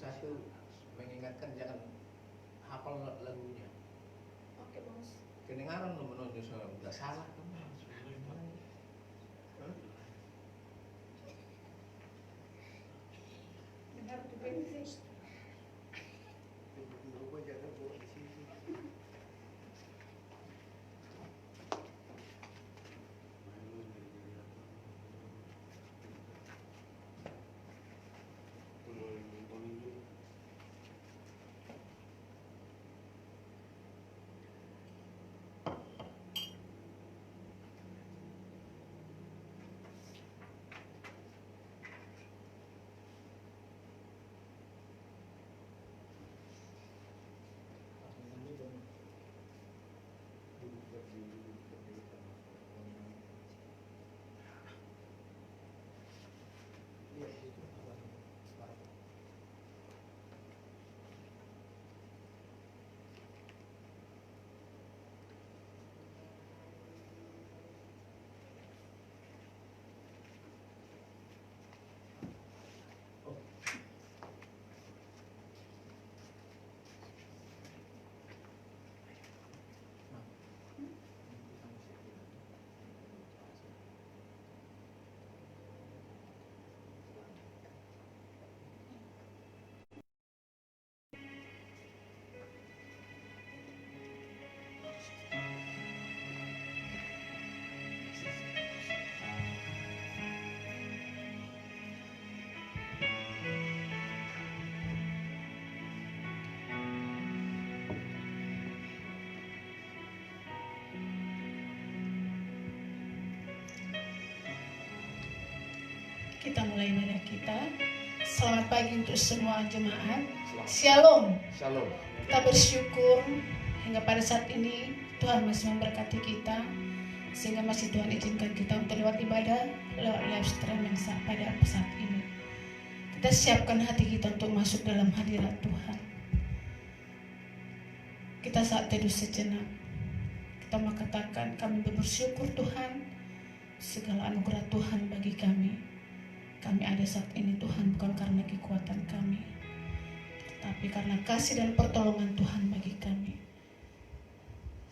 saya tuh mengingatkan jangan hafal lagunya. Oke, Bos. Kedengaran lo menonjol soal udah salah kan? Benar tuh bensin. Kita mulai ibadah kita. Selamat pagi untuk semua jemaat. Shalom. Shalom. Kita bersyukur hingga pada saat ini Tuhan masih memberkati kita, sehingga masih Tuhan izinkan kita untuk lewat ibadah, lewat live streaming pada saat ini. Kita siapkan hati kita untuk masuk dalam hadirat Tuhan. Kita saat teduh sejenak, kita mau katakan kami bersyukur Tuhan segala anugerah Tuhan bagi kami. Kami ada saat ini Tuhan bukan karena kekuatan kami, tetapi karena kasih dan pertolongan Tuhan bagi kami.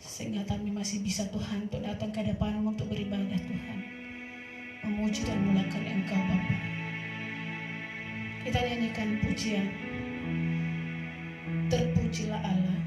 Sehingga kami masih bisa Tuhan untuk datang ke hadapan-Mu untuk beribadah Tuhan, memuji dan memuliakan Engkau Bapa. Kita nyanyikan pujian, terpujilah Allah.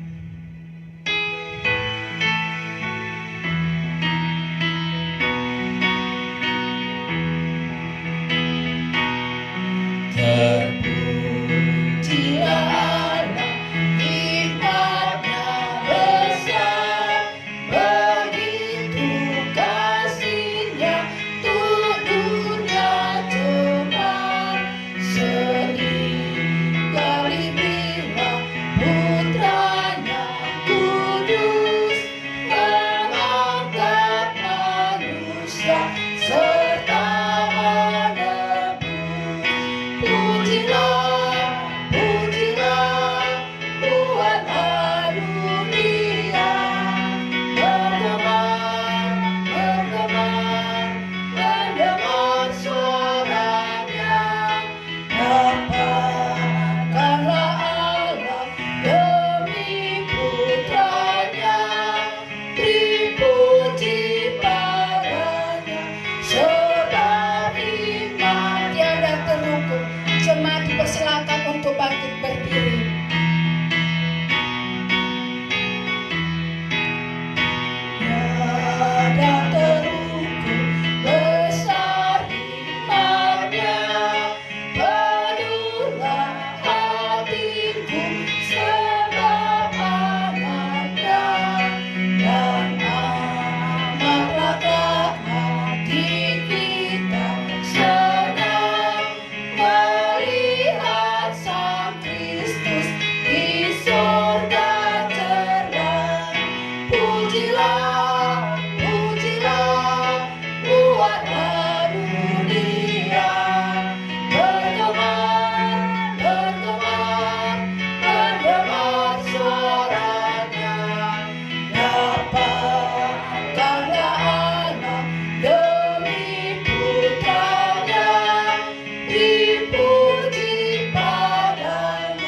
Dipuji padanya.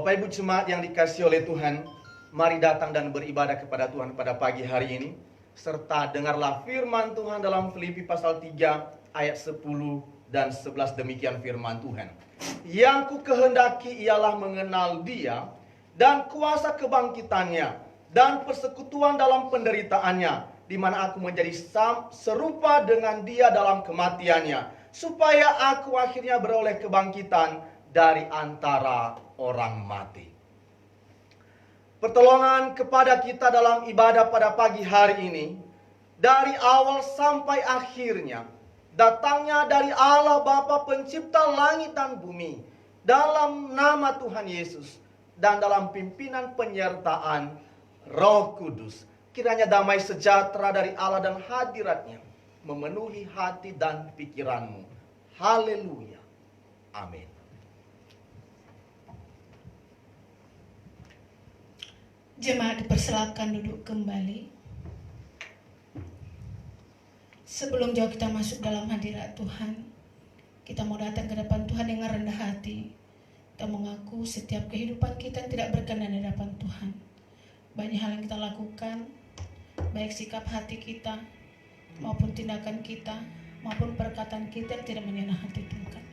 Bapak Ibu jemaat yang dikasihi oleh Tuhan, mari datang dan beribadah kepada Tuhan pada pagi hari ini. Serta dengarlah firman Tuhan dalam Filipi pasal 3 ayat 10 dan 11, demikian firman Tuhan. Yang ku kehendaki ialah mengenal Dia dan kuasa kebangkitannya dan persekutuan dalam penderitaannya, di mana aku menjadi serupa dengan Dia dalam kematiannya, supaya aku akhirnya beroleh kebangkitan dari antara orang mati. Pertolongan kepada kita dalam ibadah pada pagi hari ini, dari awal sampai akhirnya, datangnya dari Allah Bapa Pencipta langit dan bumi, dalam nama Tuhan Yesus, dan dalam pimpinan penyertaan Roh Kudus. Kiranya damai sejahtera dari Allah dan hadiratnya memenuhi hati dan pikiranmu. Haleluya. Amin. Jemaat dipersilakan duduk kembali. Sebelum jauh kita masuk dalam hadirat Tuhan, kita mau datang ke depan Tuhan dengan rendah hati. Kita mengaku setiap kehidupan kita tidak berkenan di hadapan Tuhan. Banyak hal yang kita lakukan, baik sikap hati kita, maupun tindakan kita, maupun perkataan kita yang tidak menyenang hati Tuhan.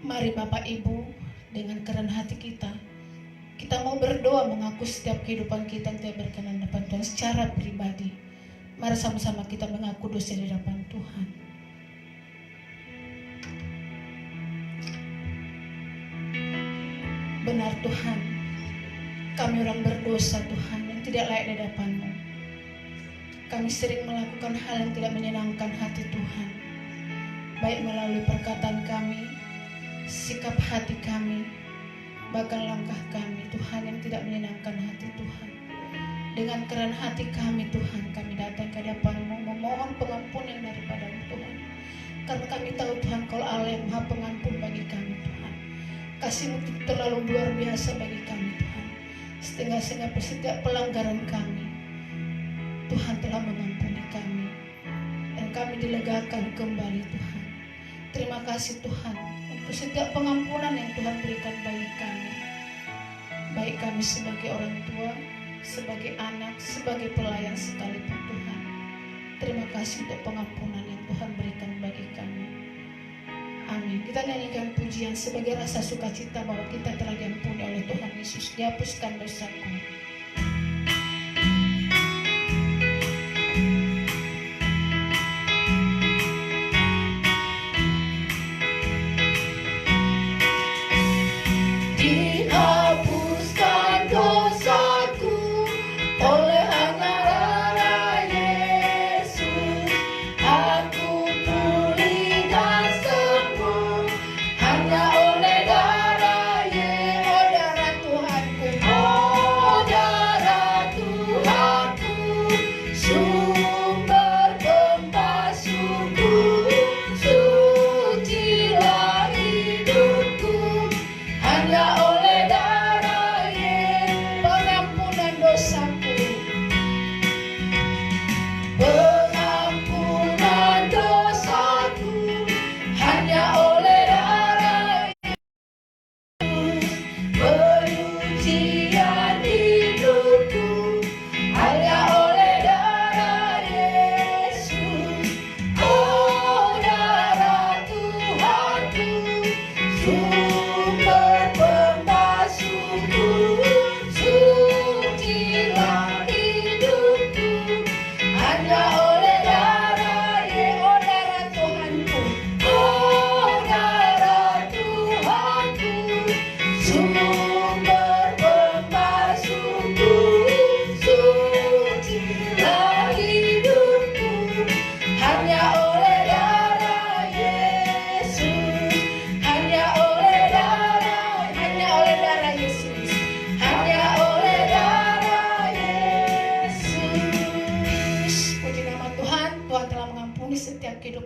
Mari Bapak Ibu, dengan kerendahan hati kita mau berdoa mengaku setiap kehidupan kita yang tidak berkenan di hadapan Tuhan secara pribadi. Mari sama-sama kita mengaku dosa di hadapan Tuhan. Benar Tuhan, kami orang berdosa Tuhan yang tidak layak di hadapan-Mu. Kami sering melakukan hal yang tidak menyenangkan hati Tuhan, baik melalui perkataan kami, sikap hati kami, bahkan langkah kami Tuhan yang tidak menyenangkan hati Tuhan. Dengan kerendahan hati kami Tuhan, kami datang ke hadapan-Mu memohon pengampunan daripada-Mu Tuhan. Karena kami tahu Tuhan, Kau Allah yang Maha Pengampun bagi kami Tuhan. Kasih-Mu terlalu luar biasa bagi kami Tuhan. Sehingga setiap pelanggaran kami, Tuhan telah mengampuni kami, dan kami dilegakan kembali Tuhan. Terima kasih Tuhan untuk setiap pengampunan yang Tuhan berikan bagi kami, baik kami sebagai orang tua, sebagai anak, sebagai pelayan sekalipun Tuhan. Terima kasih untuk pengampunan yang Tuhan berikan bagi kami. Amin. Kita nyanyikan pujian sebagai rasa sukacita bahwa kita telah diampuni oleh Tuhan Yesus. Dihapuskan dosaku. Oh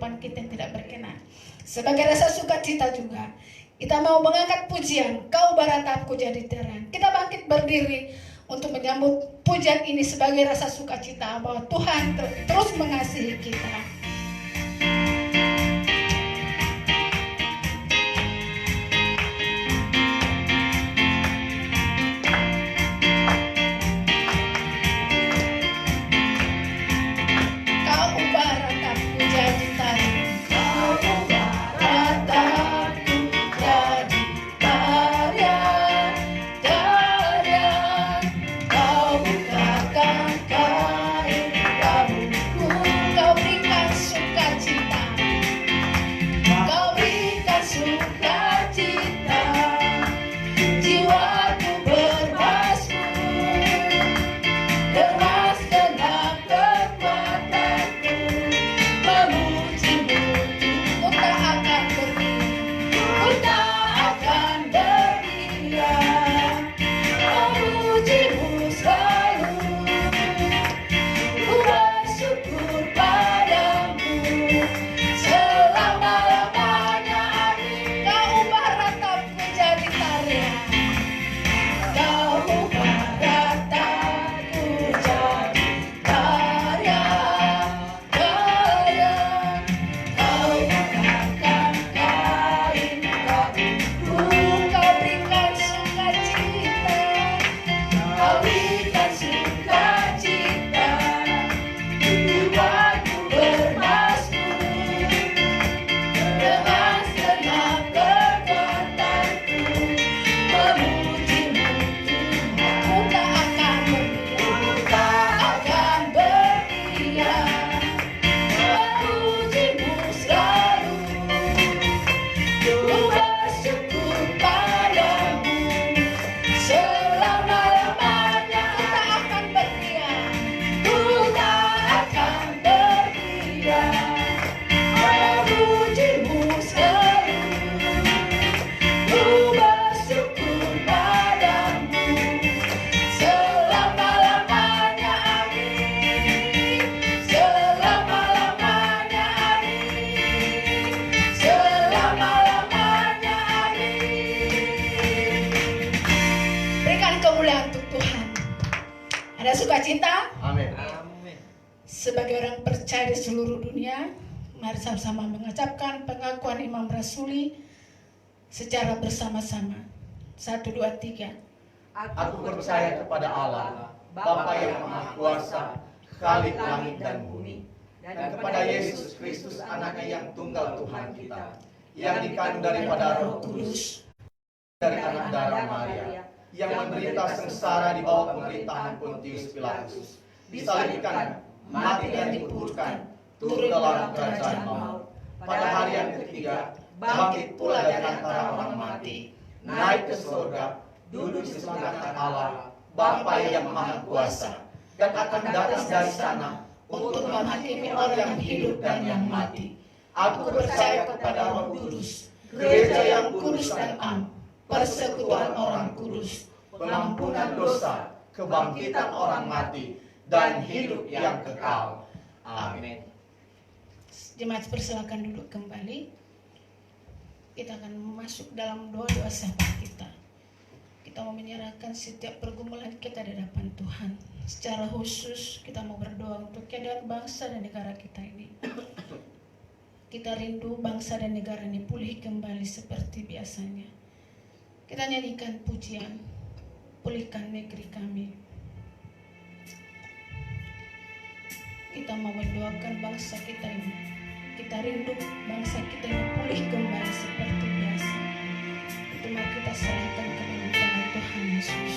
ucapan kita yang tidak berkenan. Sebagai rasa sukacita juga, kita mau mengangkat pujian, Kau baratapku jadi terang. Kita bangkit berdiri untuk menyambut pujian ini sebagai rasa sukacita bahwa Tuhan terus mengasihi kita. Sukacita. Amin. Sebagai orang percaya di seluruh dunia, mari sama-sama mengucapkan pengakuan Imam Rasuli secara bersama-sama. 1, 2, 3. Aku percaya kepada Allah, Bapa yang Maha Kuasa, Khalik langit dan bumi, dan kepada Yesus Kristus, Anaknya yang tunggal Tuhan kita, yang dikandung daripada Roh Kudus, dari anak darah Maria, yang menderita sengsara di bawah pemerintahan Pontius Pilatus, disalibkan, mati dan dikuburkan, turun dalam kerajaan maut. Pada hari yang ketiga, bangkit pula dari antara orang mati, naik ke surga, duduk di sebelah kanan Allah, Bapa yang Maha Kuasa, dan akan datang dari sana untuk menghakimi orang yang hidup dan yang mati. Aku percaya kepada Roh Kudus, gereja yang kudus dan am, persekutuan orang kudus, pengampunan dosa, kebangkitan orang mati, dan hidup yang kekal. Amin. Jemaat persilakan duduk kembali. Kita akan masuk dalam doa-doa sahabat kita. Kita mau menyerahkan setiap pergumulan kita di hadapan Tuhan. Secara khusus kita mau berdoa untuk keadaan bangsa dan negara kita ini. Kita rindu bangsa dan negara ini pulih kembali seperti biasanya. Kita nyanyikan pujian, pulihkan negeri kami. Kita mau mendoakan bangsa kita ini. Kita rindu bangsa kita ini pulih kembali seperti biasa. Itu mari kita serahkan ke dalam tangan Tuhan Yesus.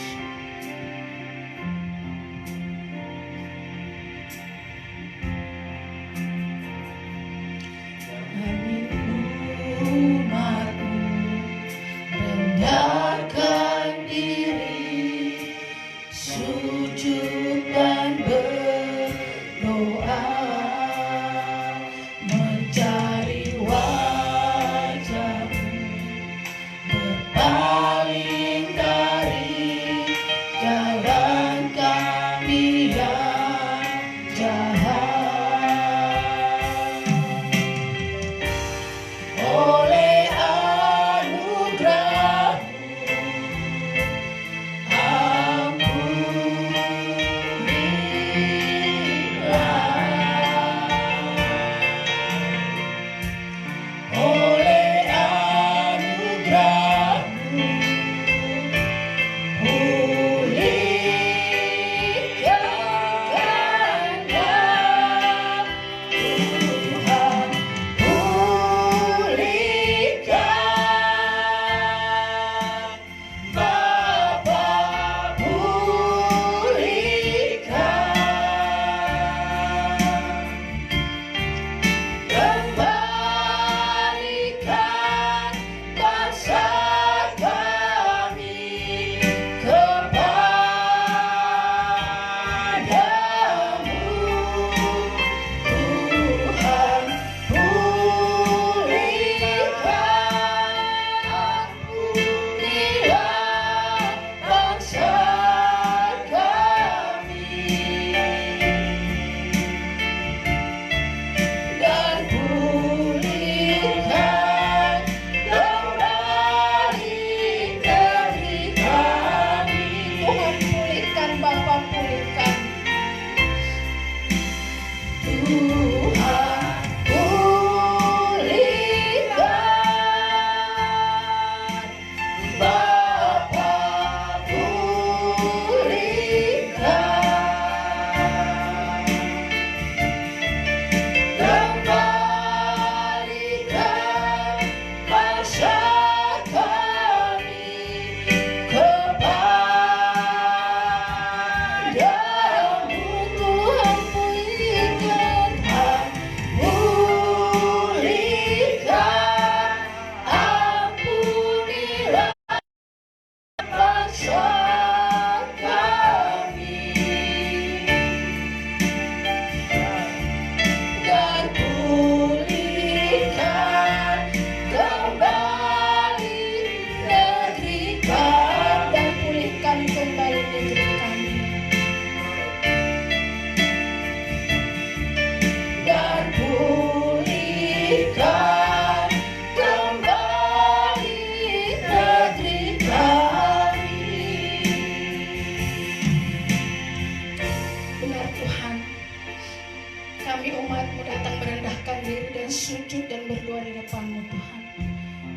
sujud dan berdoa di depan-Mu Tuhan,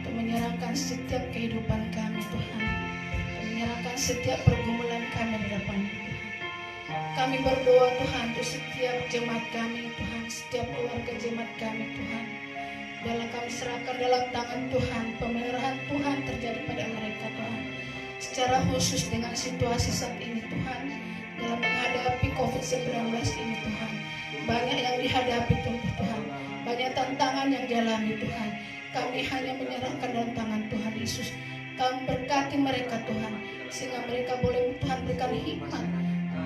untuk menyerahkan setiap kehidupan kami Tuhan, untuk menyerahkan setiap pergumulan kami di depan-Mu Tuhan. Kami berdoa Tuhan untuk setiap jemaat kami Tuhan, setiap keluarga jemaat kami Tuhan. Dalam kami serahkan dalam tangan Tuhan, pemeliharaan Tuhan terjadi pada mereka Tuhan. Secara khusus dengan situasi saat ini Tuhan, dalam menghadapi COVID-19 ini Tuhan, banyak yang dihadapi Tuhan, banyak tantangan yang dialami Tuhan. Kami hanya menyerahkan dalam tangan Tuhan Yesus. Kami berkati mereka Tuhan, sehingga mereka boleh Tuhan berikan hikmat,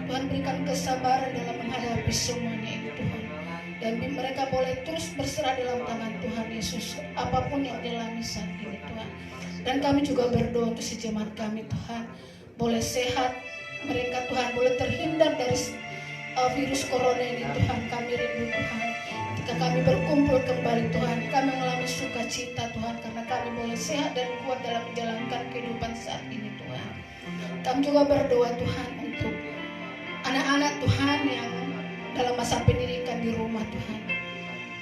Tuhan berikan kesabaran dalam menghadapi semuanya ini Tuhan. Dan mereka boleh terus berserah dalam tangan Tuhan Yesus, apapun yang dialami saat ini Tuhan. Dan kami juga berdoa untuk sejemaat kami Tuhan, boleh sehat mereka Tuhan, boleh terhindar dari virus corona ini Tuhan. Kami rindu Tuhan, ketika kami berkumpul kembali Tuhan, kami mengalami sukacita Tuhan, karena kami boleh sehat dan kuat dalam menjalankan kehidupan saat ini Tuhan. Kami juga berdoa Tuhan untuk anak-anak Tuhan yang dalam masa pendidikan di rumah Tuhan.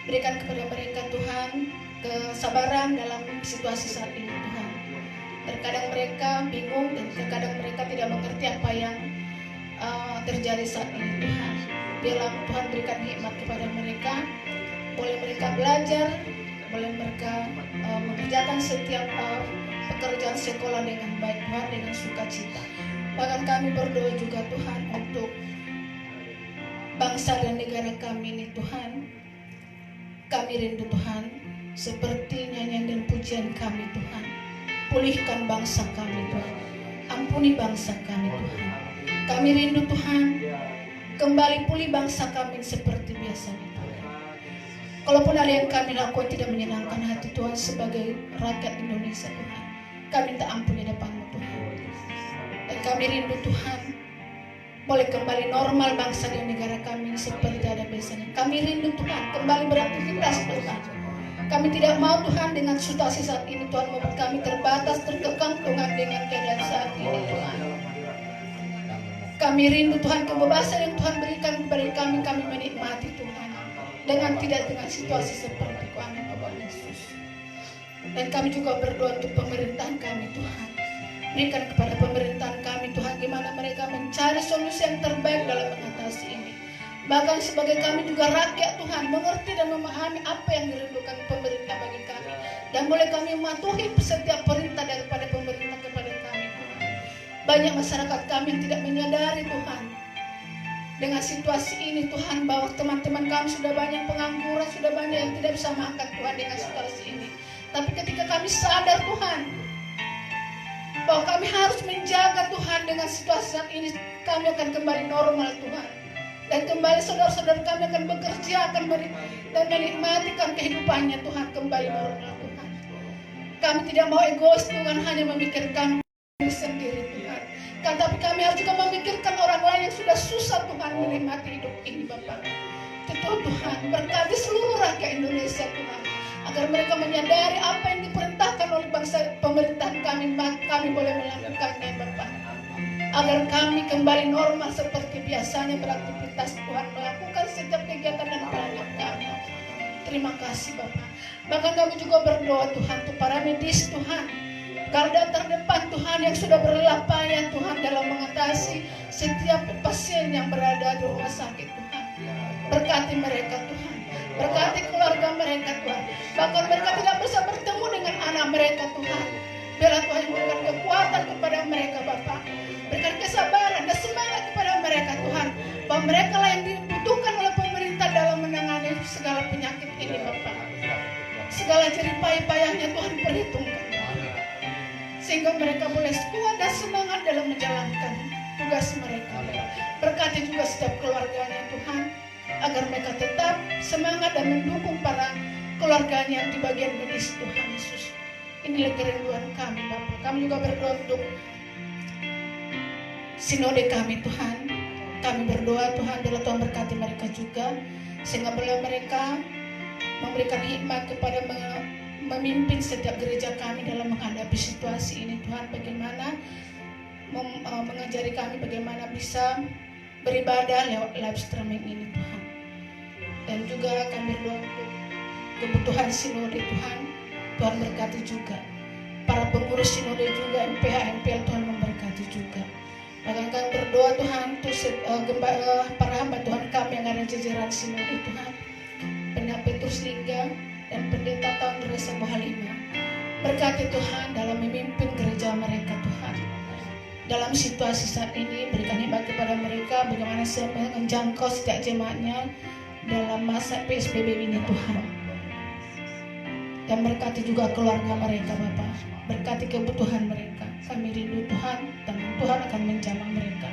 Berikan kepada mereka Tuhan kesabaran dalam situasi saat ini Tuhan. Terkadang mereka bingung dan terkadang mereka tidak mengerti apa yang terjadi saat ini Tuhan. Biarlah Tuhan berikan hikmat kepada mereka. Boleh mereka belajar, boleh mereka mengerjakan setiap pekerjaan sekolah dengan baik Tuhan, dengan sukacita. Bahkan kami berdoa juga Tuhan untuk bangsa dan negara kami ini Tuhan. Kami rindu Tuhan, seperti nyanyian dan pujian kami Tuhan. Pulihkan bangsa kami Tuhan, ampuni bangsa kami Tuhan. Kami rindu Tuhan, kembali pulih bangsa kami seperti biasanya Tuhan. Kalaupun ada yang kami lakukan tidak menyenangkan hati Tuhan sebagai rakyat Indonesia Tuhan, kami minta ampun di depan-Mu Tuhan. Dan kami rindu Tuhan, boleh kembali normal bangsa dan negara kami seperti ada biasanya. Kami rindu Tuhan, kembali beraktivitas Tuhan. Kami tidak mau Tuhan dengan situasi saat ini Tuhan membuat kami terbatas, terkekang Tuhan dengan keadaan saat ini Tuhan. Kami rindu Tuhan kebebasan yang Tuhan berikan kepada kami menikmati Tuhan. Dengan tidak dengan situasi seperti Tuhan Yesus. Dan kami juga berdoa untuk pemerintahan kami Tuhan. Berikan kepada pemerintahan kami Tuhan, gimana mereka mencari solusi yang terbaik dalam mengatasi ini. Bahkan sebagai kami juga rakyat Tuhan, mengerti dan memahami apa yang dirindukan pemerintah bagi kami. Dan boleh kami mematuhi setiap perintah daripada pemerintah kepada kami Tuhan. Banyak masyarakat kami yang tidak menyadari Tuhan, dengan situasi ini Tuhan, bahwa teman-teman kami sudah banyak pengangguran, sudah banyak yang tidak bisa makan Tuhan dengan situasi ini. Tapi ketika kami sadar Tuhan, bahwa kami harus menjaga Tuhan dengan situasi saat ini, kami akan kembali normal Tuhan. Dan kembali saudara-saudara kami akan bekerja, dan menikmatikan kehidupannya Tuhan, kembali normal Tuhan. Kami tidak mau egois Tuhan, hanya memikirkan diri sendiri Tuhan. Tapi kami harus juga memikirkan orang lain yang sudah susah Tuhan menikmati hidup ini Bapak. Tentu Tuhan, berkati seluruh rakyat Indonesia Tuhan, agar mereka menyadari apa yang diperintahkan oleh bangsa pemerintahan kami boleh melakukannya Bapak. Agar kami kembali normal seperti biasanya beraktivitas Tuhan, melakukan setiap kegiatan dan pelayanan kami. Terima kasih Bapak. Bahkan kami juga berdoa Tuhan untuk para medis Tuhan, garda terdepan Tuhan yang sudah berlelah payah Tuhan dalam mengatasi setiap pasien yang berada di rumah sakit Tuhan. Berkati mereka Tuhan, berkati keluarga mereka Tuhan. Bahkan mereka tidak bisa bertemu dengan anak mereka Tuhan. Biarlah Tuhan memberikan kekuatan kepada mereka Bapak. Berikan kesabaran dan semangat kepada mereka Tuhan, bahwa mereka lah yang dibutuhkan oleh pemerintah dalam menangani segala penyakit ini Bapak. Segala jerih payah-payahnya Tuhan perhitungkan, sehingga mereka boleh kuat dan semangat dalam menjalankan tugas mereka. Berkati juga setiap keluarganya Tuhan, agar mereka tetap semangat dan mendukung para keluarganya di bagian medis Tuhan Yesus. Inilah kerinduan kami Bapak. Kami juga berdoa untuk sinode kami Tuhan. Kami berdoa Tuhan, biarlah Tuhan berkati mereka juga, sehingga boleh mereka memberikan hikmat kepada memimpin setiap gereja kami dalam menghadapi situasi ini Tuhan. Bagaimana mengajari kami bagaimana bisa beribadah lewat live streaming ini Tuhan. Dan juga kami berdoa untuk kebutuhan sinode Tuhan. Tuhan berkati juga para pengurus sinode juga, MPH, MPL, Tuhan memberkati juga. Bahkan kami berdoa Tuhan untuk para hamba Tuhan kami yang ada di jajaran sinode Tuhan, Pendeta Petrus Lingga dan Pendeta Tahun Resa Bohalima. Berkati Tuhan dalam memimpin gereja mereka Tuhan. Dalam situasi saat ini berikan hikmat kepada mereka bagaimana menjangkau setiap jemaatnya dalam masa PSBB ini Tuhan. Dan berkati juga keluarga mereka Bapa. Berkati kebutuhan mereka. Kami rindu Tuhan dan Tuhan akan menjamah mereka.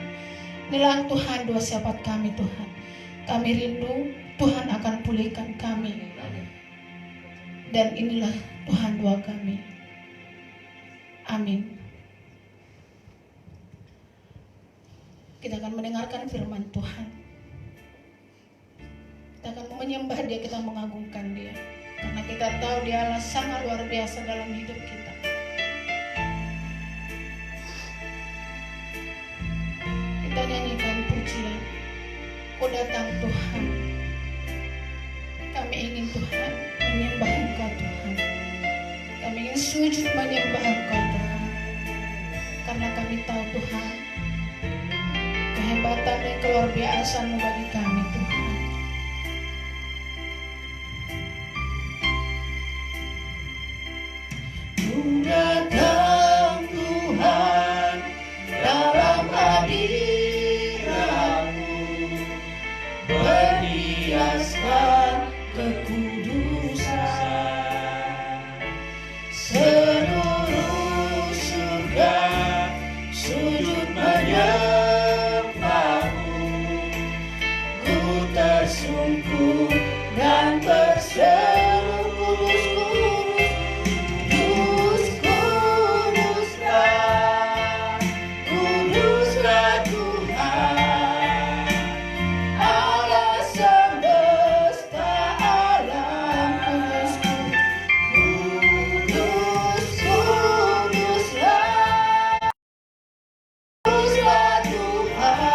Inilah Tuhan doa sahabat kami Tuhan. Kami rindu Tuhan akan pulihkan kami. Dan inilah Tuhan doa kami. Amin. Kita akan mendengarkan firman Tuhan. Kita akan menyembah Dia, kita mengagungkan Dia. Karena kita tahu Dia adalah sangat luar biasa dalam hidup kita. Kita nyanyikan pujian. Kau datang Tuhan. Kami ingin Tuhan menyembah Engkau Tuhan. Kami ingin sujud menyembah Engkau Tuhan. Karena kami tahu Tuhan, kehebatan dan keluar biasaan-Mu bagi kami Tuhan. Datang Tuhan dalam hadirat-Mu, berhiaskan kekudusan. Seluruh surga sujud menyembah-Mu, ku tersungkur dan berseru kudus, kudus, kuduslah Tuhan, Allah semesta alam. Kudus, kuduslah Tuhan,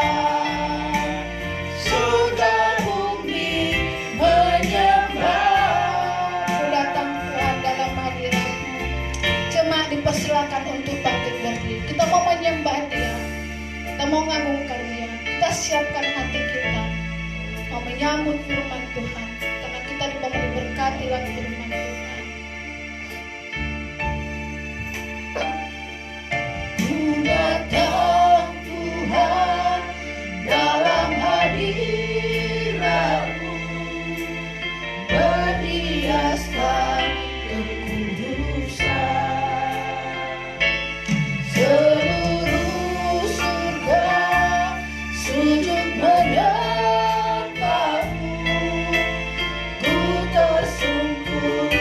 surga bumi menyembah. Kau datang Tuhan dalam hadirat-Mu. Jemaat dipersilakan untuk bangkit berdiri. Kita mau menyembah Dia. Kita mau mengagungkan Dia. Kita siapkan hati kita. Mau menyambut firman Tuhan. Karena kita mau diberkati lagi firman Tuhan. Ku datang Tuhan dalam hadirat-Mu, berhiaskan kekudusan. Seluruh surga sujud menyembah-Mu, ku tersungkur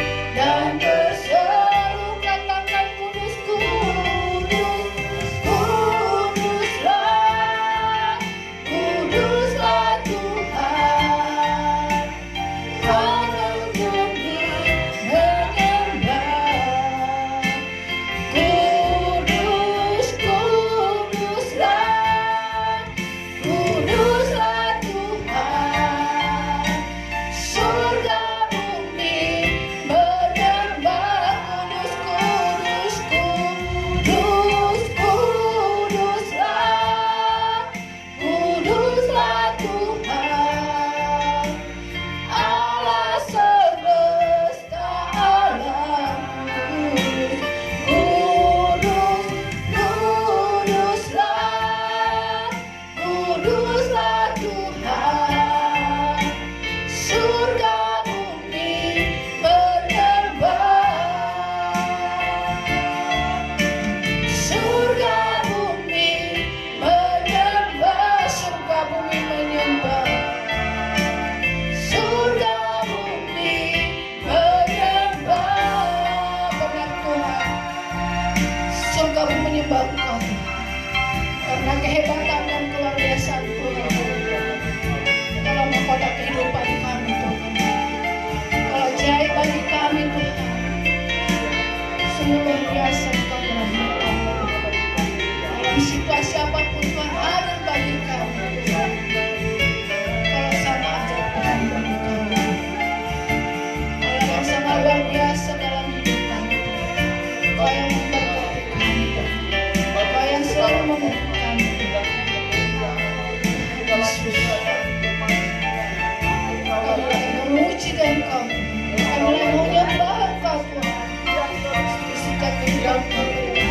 Yesus. Kami lagi memuji Engkau, kami lagi menyembah Engkau Tuhan. Setiap kehidupan kami,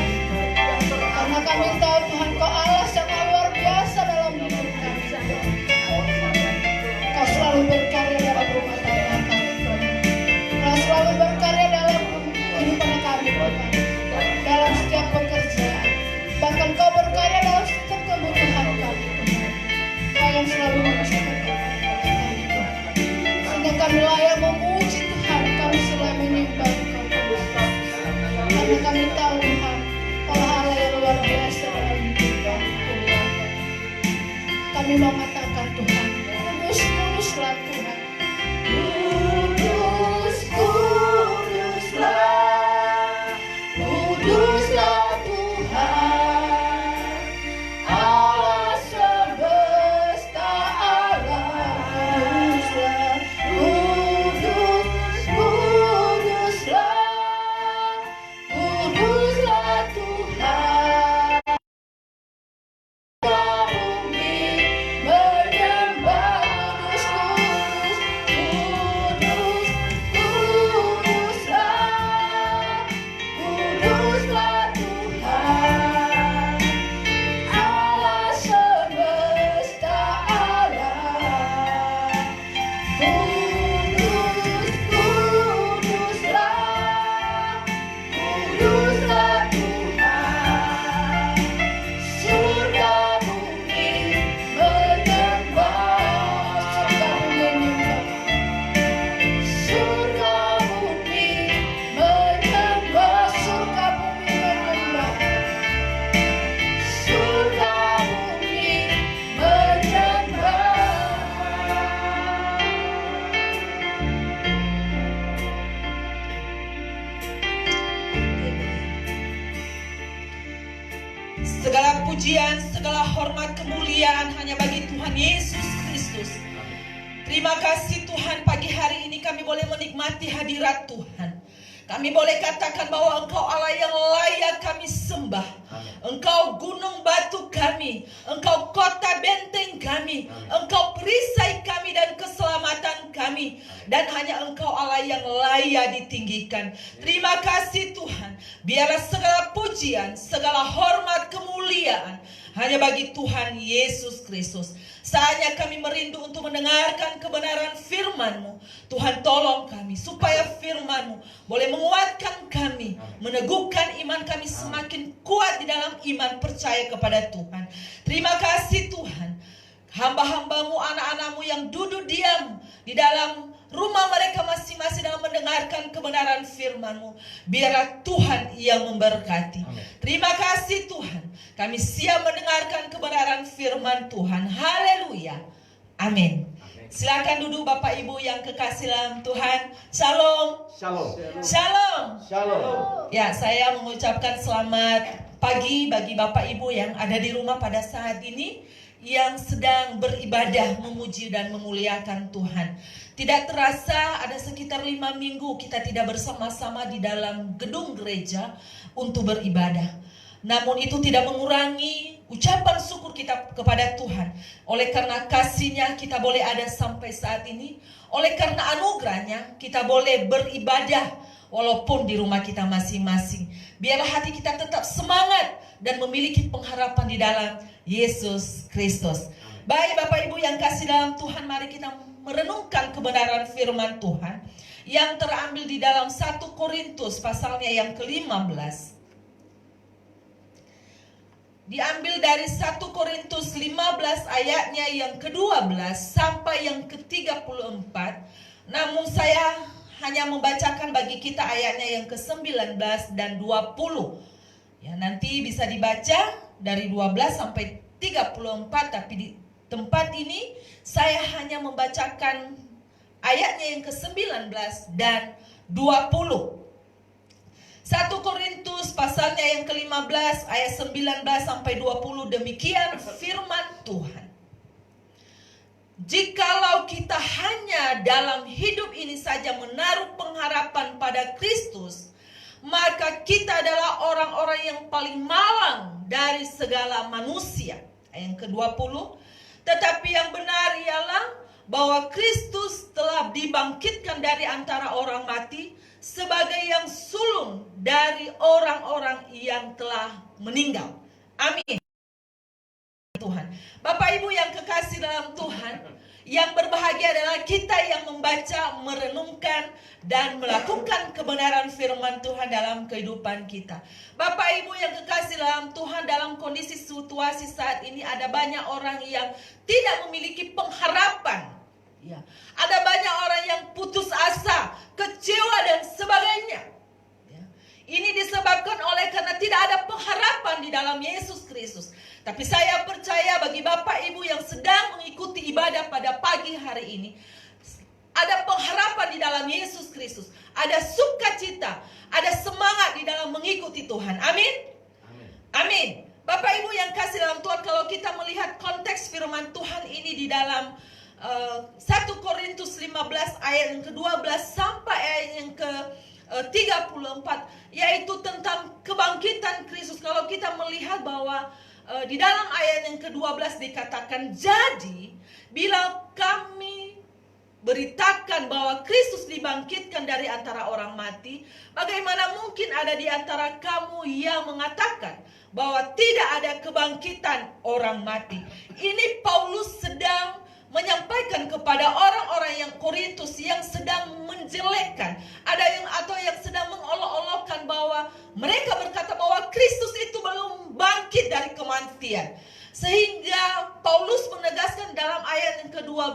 karena kami tahu Tuhan Kau Allah sangat luar biasa dalam hidup kami. Kau selalu berkarya dalam rumah tangga kami. Kau selalu berkarya dalam kehidupan kami Tuhan, dalam setiap pekerjaan. Bahkan Kau berkarya dalam setiap kebutuhan kami Tuhan. Kau yang selalu mencukupi kami Tuhan. Sehingga kami layak memuji Tuhan, kami selalu menyembah Engkau Tuhan. Karena kami tahu Tuhan, Kau Allah yang luar biasa dalam hidup kami Tuhan. Kami mau katakan Tuhan, kudus-kuduslah Tuhan. Kudus, kuduslah, kuduslah Tuhan, Allah semesta alam. Kudus, kuduslah, kuduslah Tuhan. Bumi menyembah, kudus, kudus, kuduslah, kuduslah Tuhan, Allah semesta alam. Kudus, kuduslah, kuduslah Tuhan, surga bumi menyembah, surga bumi menyembah, surga bumi menyembah, surga bumi menyembah. Segala pujian, segala hormat, kemuliaan hanya bagi Tuhan Yesus Kristus. Terima kasih Tuhan, pagi hari ini kami boleh menikmati hadirat Tuhan. Kami boleh katakan bahwa Engkau Allah yang layak kami sembah. Engkau gunung batu kami, Engkau kota benteng kami, Engkau perisai kami dan keselamatan kami. Dan hanya Engkau Allah yang layak ditinggikan. Terima kasih Tuhan. Biarlah segala pujian, segala hormat, kemuliaan hanya bagi Tuhan Yesus Kristus. Saatnya kami merindu untuk mendengarkan kebenaran firman-Mu. Tuhan tolong kami supaya firman-Mu boleh menguatkan kami, meneguhkan iman kami semakin kuat di dalam iman percaya kepada Tuhan. Terima kasih Tuhan. Hamba-hamba-Mu, anak-anak-Mu yang duduk diam di dalam rumah mereka masing-masing dalam mendengarkan kebenaran firman-Mu. Biarlah Tuhan yang memberkati. Terima kasih Tuhan. Kami siap mendengarkan kebenaran firman Tuhan. Haleluya. Amin. Silakan duduk Bapak Ibu yang kekasih dalam Tuhan. Shalom. Shalom. Shalom. Shalom. Ya, saya mengucapkan selamat pagi bagi Bapak Ibu yang ada di rumah pada saat ini, yang sedang beribadah, memuji dan memuliakan Tuhan. Tidak terasa ada sekitar 5 minggu kita tidak bersama-sama di dalam gedung gereja untuk beribadah. Namun itu tidak mengurangi ucapan syukur kita kepada Tuhan. Oleh karena kasih-Nya kita boleh ada sampai saat ini. Oleh karena anugerah-Nya kita boleh beribadah walaupun di rumah kita masing-masing. Biarlah hati kita tetap semangat dan memiliki pengharapan di dalam Yesus Kristus. Baik Bapak Ibu yang kasih dalam Tuhan, mari kita merenungkan kebenaran firman Tuhan yang terambil di dalam 1 Korintus pasalnya yang ke-15. Diambil dari 1 Korintus 15 ayatnya yang ke-12 sampai yang ke-34. Namun saya hanya membacakan bagi kita ayatnya yang ke-19 dan 20. Ya, nanti bisa dibaca dari 12 sampai 34, tapi di tempat ini saya hanya membacakan ayatnya yang ke-19 dan 20. 1 Korintus pasalnya yang ke-15 ayat 19 sampai 20, demikian firman Tuhan. Jikalau kita hanya dalam hidup ini saja menaruh pengharapan pada Kristus, maka kita adalah orang-orang yang paling malang dari segala manusia. Ayat yang ke-20, tetapi yang bahwa Kristus telah dibangkitkan dari antara orang mati sebagai yang sulung dari orang-orang yang telah meninggal. Amin. Tuhan. Bapak Ibu yang kekasih dalam Tuhan, yang berbahagia adalah kita yang membaca, merenungkan, dan melakukan kebenaran firman Tuhan dalam kehidupan kita. Bapak Ibu yang kekasih dalam Tuhan, dalam kondisi situasi saat ini ada banyak orang yang tidak memiliki pengharapan. Ya. Ada banyak orang yang putus asa, kecewa, dan sebagainya. Ya. Ini disebabkan oleh karena tidak ada pengharapan di dalam Yesus Kristus. Tapi saya percaya bagi Bapak Ibu yang sedang mengikuti ibadah pada pagi hari ini, ada pengharapan di dalam Yesus Kristus. Ada sukacita, ada semangat di dalam mengikuti Tuhan. Amin? Amin. Bapak Ibu yang kasih dalam Tuhan, kalau kita melihat konteks firman Tuhan ini di dalam 1 Korintus 15 ayat yang ke-12 sampai ayat yang ke-34, yaitu tentang kebangkitan Kristus. Kalau kita melihat bahwa di dalam ayat yang ke-12 dikatakan, jadi bila kami beritakan bahwa Kristus dibangkitkan dari antara orang mati, bagaimana mungkin ada di antara kamu yang mengatakan bahwa tidak ada kebangkitan orang mati? Ini Paulus sedang menyampaikan kepada orang-orang yang Korintus yang sedang menjelekkan, atau yang sedang mengolok-olokkan bahwa mereka berkata bahwa Kristus itu belum bangkit dari kematian. Sehingga Paulus menegaskan dalam ayat yang ke-12,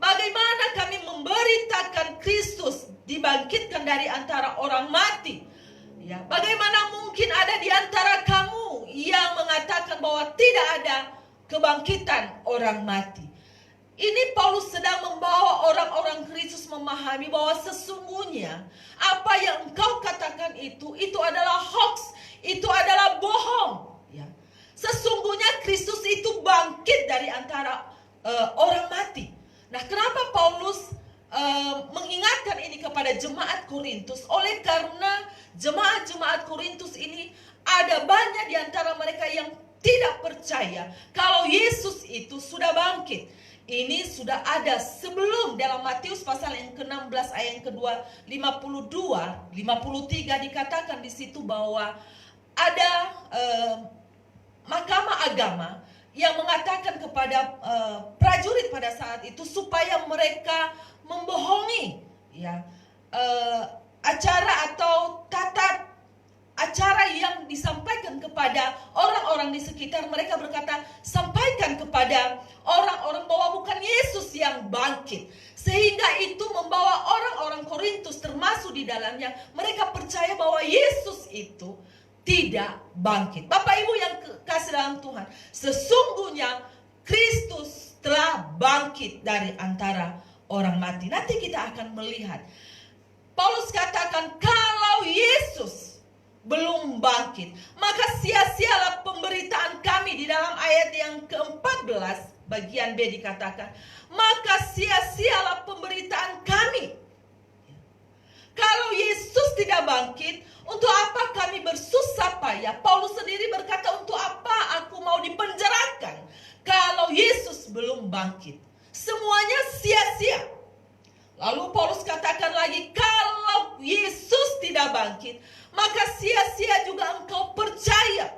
bagaimana kami memberitakan Kristus dibangkitkan dari antara orang mati? Ya, bagaimana mungkin ada di antara kamu yang mengatakan bahwa tidak ada kebangkitan orang mati? Ini Paulus sedang membawa orang-orang Kristus memahami bahwa sesungguhnya apa yang engkau katakan itu adalah hoax, itu adalah bohong. Ya. Sesungguhnya Kristus itu bangkit dari antara orang mati. Nah, kenapa Paulus mengingatkan ini kepada jemaat Korintus? Oleh karena jemaat-jemaat Korintus ini ada banyak di antara mereka yang tidak percaya kalau Yesus itu sudah bangkit. Ini sudah ada sebelum dalam Matius pasal yang ke-16 ayat yang kedua 52, 53 dikatakan di situ bahwa ada mahkamah agama yang mengatakan kepada prajurit pada saat itu supaya mereka membohongi ya acara atau tata acara yang disampaikan kepada orang-orang di sekitar. Mereka berkata, sampaikan kepada orang-orang bahwa bukan Yesus yang bangkit. Sehingga itu membawa orang-orang Korintus termasuk di dalamnya, mereka percaya bahwa Yesus itu tidak bangkit. Bapak Ibu yang kasih dalam Tuhan, sesungguhnya Kristus telah bangkit dari antara orang mati. Nanti kita akan melihat. Paulus katakan, kalau Yesus belum bangkit, maka sia-sialah pemberitaan kami. Di dalam ayat yang ke-14 bagian B dikatakan, maka sia-sialah pemberitaan kami. Kalau Yesus tidak bangkit, untuk apa kami bersusah payah? Paulus sendiri berkata, untuk apa aku mau dipenjarakan kalau Yesus belum bangkit? Semuanya sia-sia. Lalu Paulus katakan lagi, kalau Yesus tidak bangkit, maka sia-sia juga engkau percaya.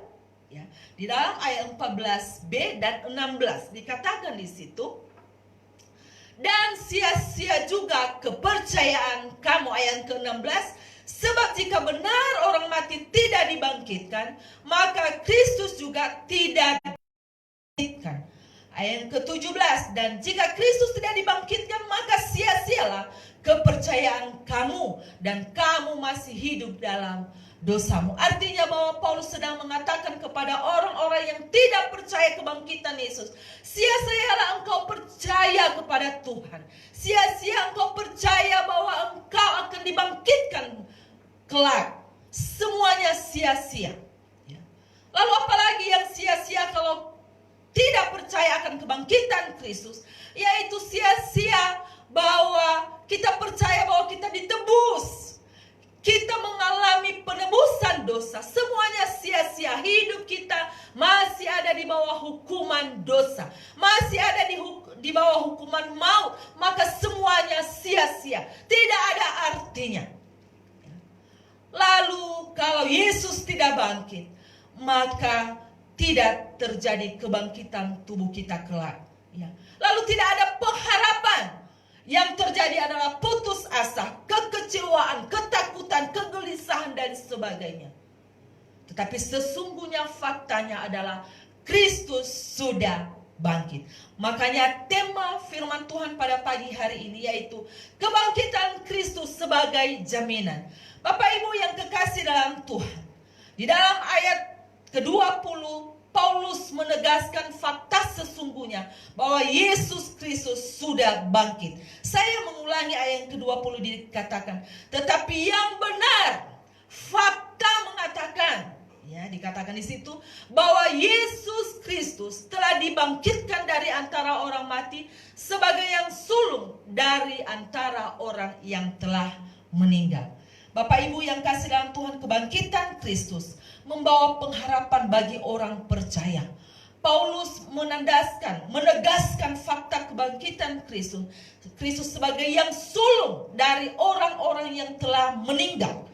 Ya, di dalam ayat 14b dan 16 dikatakan di situ, dan sia-sia juga kepercayaan kamu. Ayat ke-16, sebab jika benar orang mati tidak dibangkitkan, maka Kristus juga tidak dibangkitkan. Ayat ke-17, dan jika Kristus tidak dibangkitkan, maka sia-sialah kepercayaan kamu, dan kamu masih hidup dalam dosamu. Artinya bahwa Paulus sedang mengatakan kepada orang-orang yang tidak percaya kebangkitan Yesus, sia-sialah engkau percaya kepada Tuhan. Sia-sia engkau percaya bahwa engkau akan dibangkitkan kelak. Semuanya sia-sia. Lalu apalagi yang sia-sia kalau tidak percaya akan kebangkitan Kristus, yaitu sia-sia bahwa kita percaya bahwa kita ditebus, kita mengalami penebusan dosa. Semuanya sia-sia. Hidup kita masih ada di bawah hukuman dosa, masih ada di bawah hukuman maut. tidak bangkit, maka tidak terjadi kebangkitan tubuh kita kelak. Ya. Lalu tidak ada pengharapan. Yang terjadi adalah putus asa, kekecewaan, ketakutan, kegelisahan, dan sebagainya. Tetapi sesungguhnya faktanya adalah Kristus sudah bangkit. Makanya tema firman Tuhan pada pagi hari ini yaitu kebangkitan Kristus sebagai jaminan. Bapak Ibu yang kekasih dalam Tuhan, di dalam ayat ke-20 Paulus menegaskan fakta sesungguhnya bahwa Yesus Kristus sudah bangkit. Saya mengulangi ayat yang ke-20 dikatakan, tetapi yang benar fakta mengatakan, ya dikatakan di situ bahwa Yesus Kristus telah dibangkitkan dari antara orang mati sebagai yang sulung dari antara orang yang telah meninggal. Bapak Ibu yang kasih dalam Tuhan, kebangkitan Kristus membawa pengharapan bagi orang percaya. Paulus menegaskan fakta kebangkitan Kristus sebagai yang sulung dari orang-orang yang telah meninggal.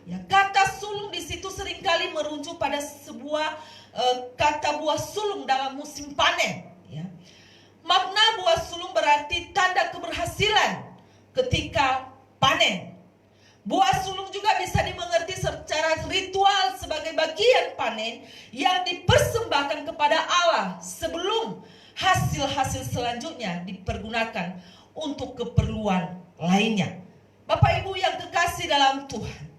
Ya, kata sulung di situ seringkali merujuk pada sebuah kata buah sulung dalam musim panen. Ya. Makna buah sulung berarti tanda keberhasilan ketika panen. Buah sulung juga bisa dimengerti secara ritual sebagai bagian panen yang dipersembahkan kepada Allah sebelum hasil-hasil selanjutnya dipergunakan untuk keperluan lainnya. Bapak Ibu yang kekasih dalam Tuhan,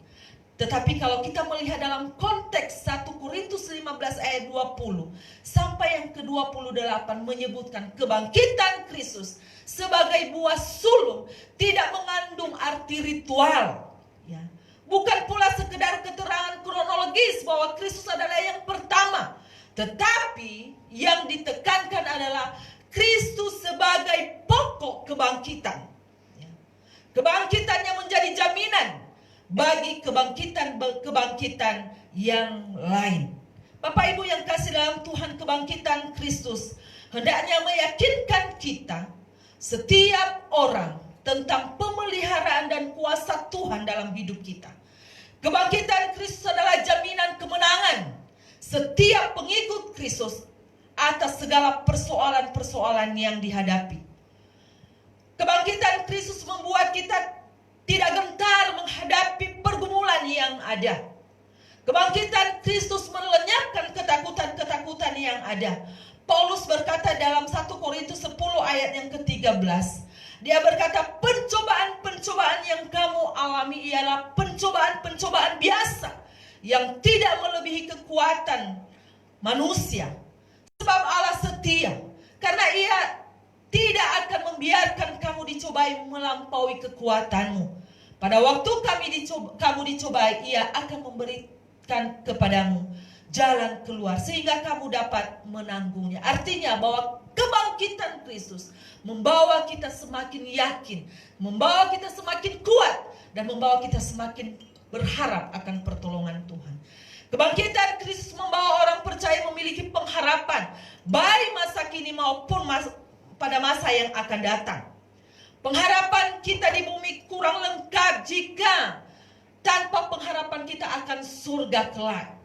tetapi kalau kita melihat dalam konteks 1 Korintus 15 ayat 20 sampai yang ke-28 menyebutkan kebangkitan Kristus sebagai buah sulung tidak mengandung arti ritual. Ya. Bukan pula sekedar keterangan kronologis bahwa Kristus adalah yang pertama, tetapi yang ditekankan adalah Kristus sebagai pokok kebangkitan. Ya. Kebangkitannya menjadi jaminan bagi kebangkitan yang lain. Bapak Ibu yang kasih dalam Tuhan, kebangkitan Kristus hendaknya meyakinkan kita setiap orang tentang pemeliharaan dan kuasa Tuhan dalam hidup kita. Kebangkitan Kristus adalah jaminan kemenangan setiap pengikut Kristus atas segala persoalan-persoalan yang dihadapi. Kebangkitan Kristus membuat kita tidak gentar menghadapi pergumulan yang ada. Kebangkitan Kristus melenyapkan ketakutan-ketakutan yang ada. Paulus berkata dalam 1 Korintus 10 ayat yang ke-13, dia berkata, pencobaan-pencobaan yang kamu alami ialah pencobaan-pencobaan biasa yang tidak melebihi kekuatan manusia. Sebab Allah setia, karena Ia tidak akan membiarkan kamu dicobai melampaui kekuatanmu. Pada waktu kamu dicobai, Ia akan memberikan kepadamu jalan keluar sehingga kamu dapat menanggungnya. Artinya bahwa kebangkitan Kristus membawa kita semakin yakin, membawa kita semakin kuat, dan membawa kita semakin berharap akan pertolongan Tuhan. Kebangkitan Kristus membawa orang percaya memiliki pengharapan baik masa kini maupun pada masa yang akan datang. Pengharapan kita di bumi kurang lengkap jika tanpa pengharapan kita akan surga kelak.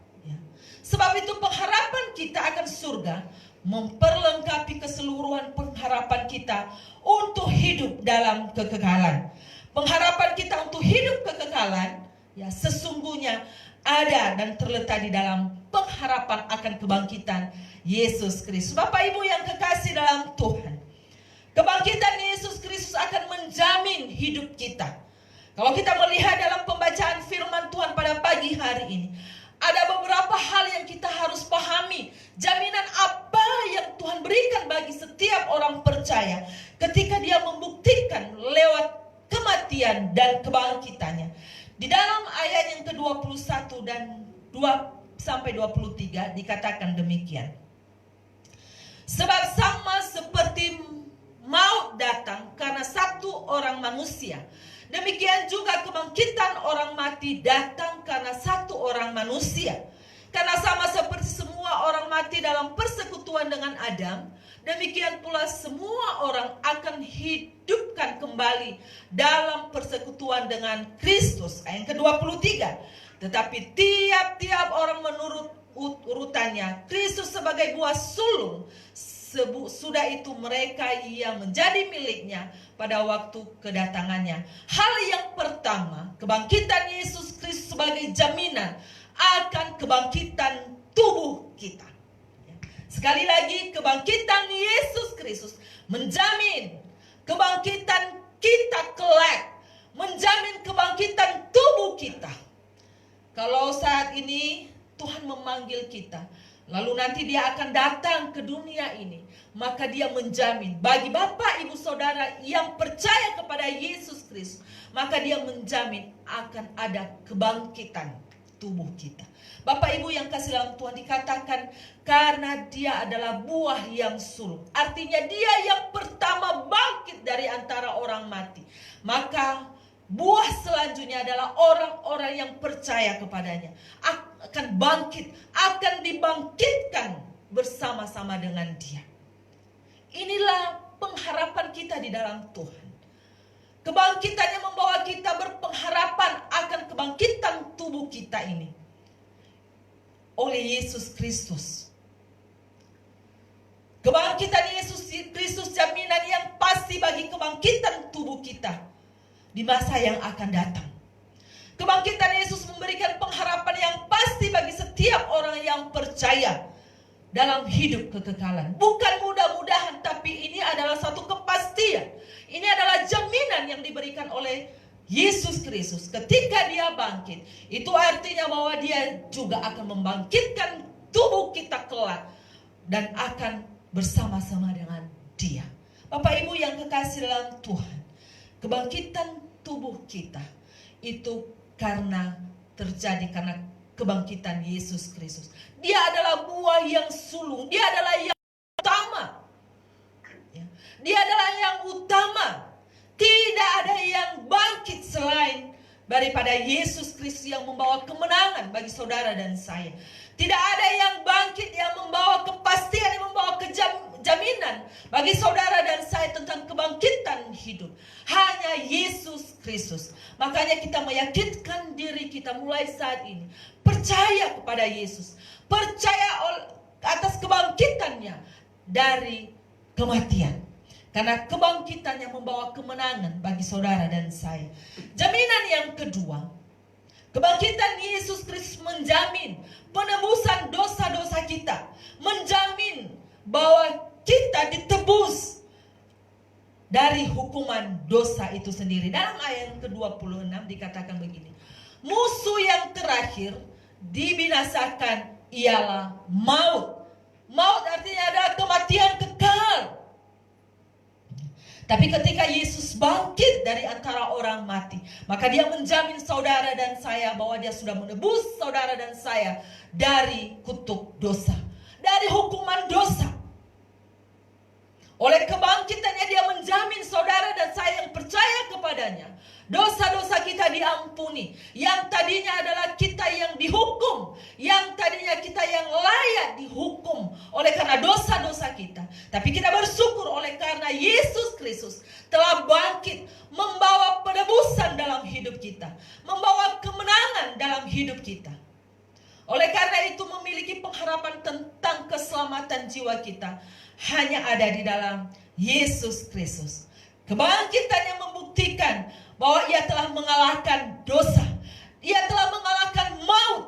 Sebab itu pengharapan kita akan surga memperlengkapi keseluruhan pengharapan kita untuk hidup dalam kekekalan. Pengharapan kita untuk hidup kekekalan ya sesungguhnya ada dan terletak di dalam pengharapan akan kebangkitan Yesus Kristus. Bapak Ibu yang kekasih dalam Tuhan, kebangkitan Yesus Kristus akan menjamin hidup kita. Kalau kita melihat dalam pembacaan firman Tuhan pada pagi hari ini, ada beberapa hal yang kita harus pahami. Jaminan apa yang Tuhan berikan bagi setiap orang percaya ketika dia membuktikan lewat kematian dan kebangkitannya. Di dalam ayat yang ke-21 dan 2-23 dikatakan demikian. Sebab sama seperti maut datang karena satu orang manusia, demikian juga kebangkitan orang mati datang karena satu orang manusia. Karena sama seperti semua orang mati dalam persekutuan dengan Adam, demikian pula semua orang akan hidup dihidupkan kembali dalam persekutuan dengan Kristus. Ayat ke-23. Tetapi tiap-tiap orang menurut urutannya, Kristus sebagai buah sulung, sudah itu mereka yang menjadi miliknya pada waktu kedatangannya. Hal yang pertama, kebangkitan Yesus Kristus sebagai jaminan akan kebangkitan tubuh kita. Sekali lagi, kebangkitan Yesus Kristus menjamin kebangkitan kita kelak, menjamin kebangkitan tubuh kita. Kalau saat ini Tuhan memanggil kita, lalu nanti dia akan datang ke dunia ini, maka dia menjamin bagi Bapak Ibu Saudara yang percaya kepada Yesus Kristus, maka dia menjamin akan ada kebangkitan tubuh kita. Bapak Ibu yang kasih dalam Tuhan, dikatakan karena dia adalah buah yang sulung. Artinya dia yang pertama bangkit dari antara orang mati. Maka buah selanjutnya adalah orang-orang yang percaya kepadanya. Akan bangkit, akan dibangkitkan bersama-sama dengan dia. Inilah pengharapan kita di dalam Tuhan. Kebangkitannya membawa kita berpengharapan akan kebangkitan tubuh kita ini oleh Yesus Kristus. Kebangkitan Yesus Kristus jaminan yang pasti bagi kebangkitan tubuh kita di masa yang akan datang. Kebangkitan Yesus memberikan pengharapan yang pasti bagi setiap orang yang percaya dalam hidup kekekalan. Bukan mudah-mudahan, tapi ini adalah satu kepastian. Ini adalah jaminan yang diberikan oleh Yesus Kristus. Ketika dia bangkit, itu artinya bahwa dia juga akan membangkitkan tubuh kita kelak dan akan bersama-sama dengan dia. Bapak Ibu yang kekasih dalam Tuhan, kebangkitan tubuh kita itu terjadi karena kebangkitan Yesus Kristus. Dia adalah buah yang sulung, dia adalah yang utama. Dia adalah yang utama. Tidak ada yang bangkit selain daripada Yesus Kristus yang membawa kemenangan bagi saudara dan saya. Tidak ada yang bangkit yang membawa kepastian, yang membawa jaminan bagi saudara dan saya tentang kebangkitan hidup. Hanya Yesus Kristus. Makanya kita meyakinkan diri kita mulai saat ini. Percaya kepada Yesus. Percaya atas kebangkitannya dari kematian. Karena kebangkitannya membawa kemenangan bagi saudara dan saya. Jaminan yang kedua, kebangkitan Yesus Kristus menjamin penebusan dosa-dosa kita. Menjamin bahwa kita ditebus dari hukuman dosa itu sendiri. Dalam ayat ke-26 dikatakan begini. Musuh yang terakhir dibinasakan ialah maut. Maut artinya adalah kematian kekal. Tapi ketika Yesus bangkit dari antara orang mati, maka dia menjamin saudara dan saya bahwa dia sudah menebus saudara dan saya dari kutuk dosa, dari hukuman dosa. Oleh kebangkitannya dia menjamin saudara dan saya yang percaya kepadanya, dosa-dosa kita diampuni. Yang tadinya adalah kita yang dihukum, yang tadinya kita yang layak dihukum oleh karena dosa-dosa kita. Tapi kita bersyukur oleh karena Yesus Kristus telah bangkit, membawa penebusan dalam hidup kita, membawa kemenangan dalam hidup kita. Oleh karena itu memiliki pengharapan tentang keselamatan jiwa kita hanya ada di dalam Yesus Kristus. Kebangkitannya membuktikan bahwa ia telah mengalahkan dosa. Ia telah mengalahkan maut.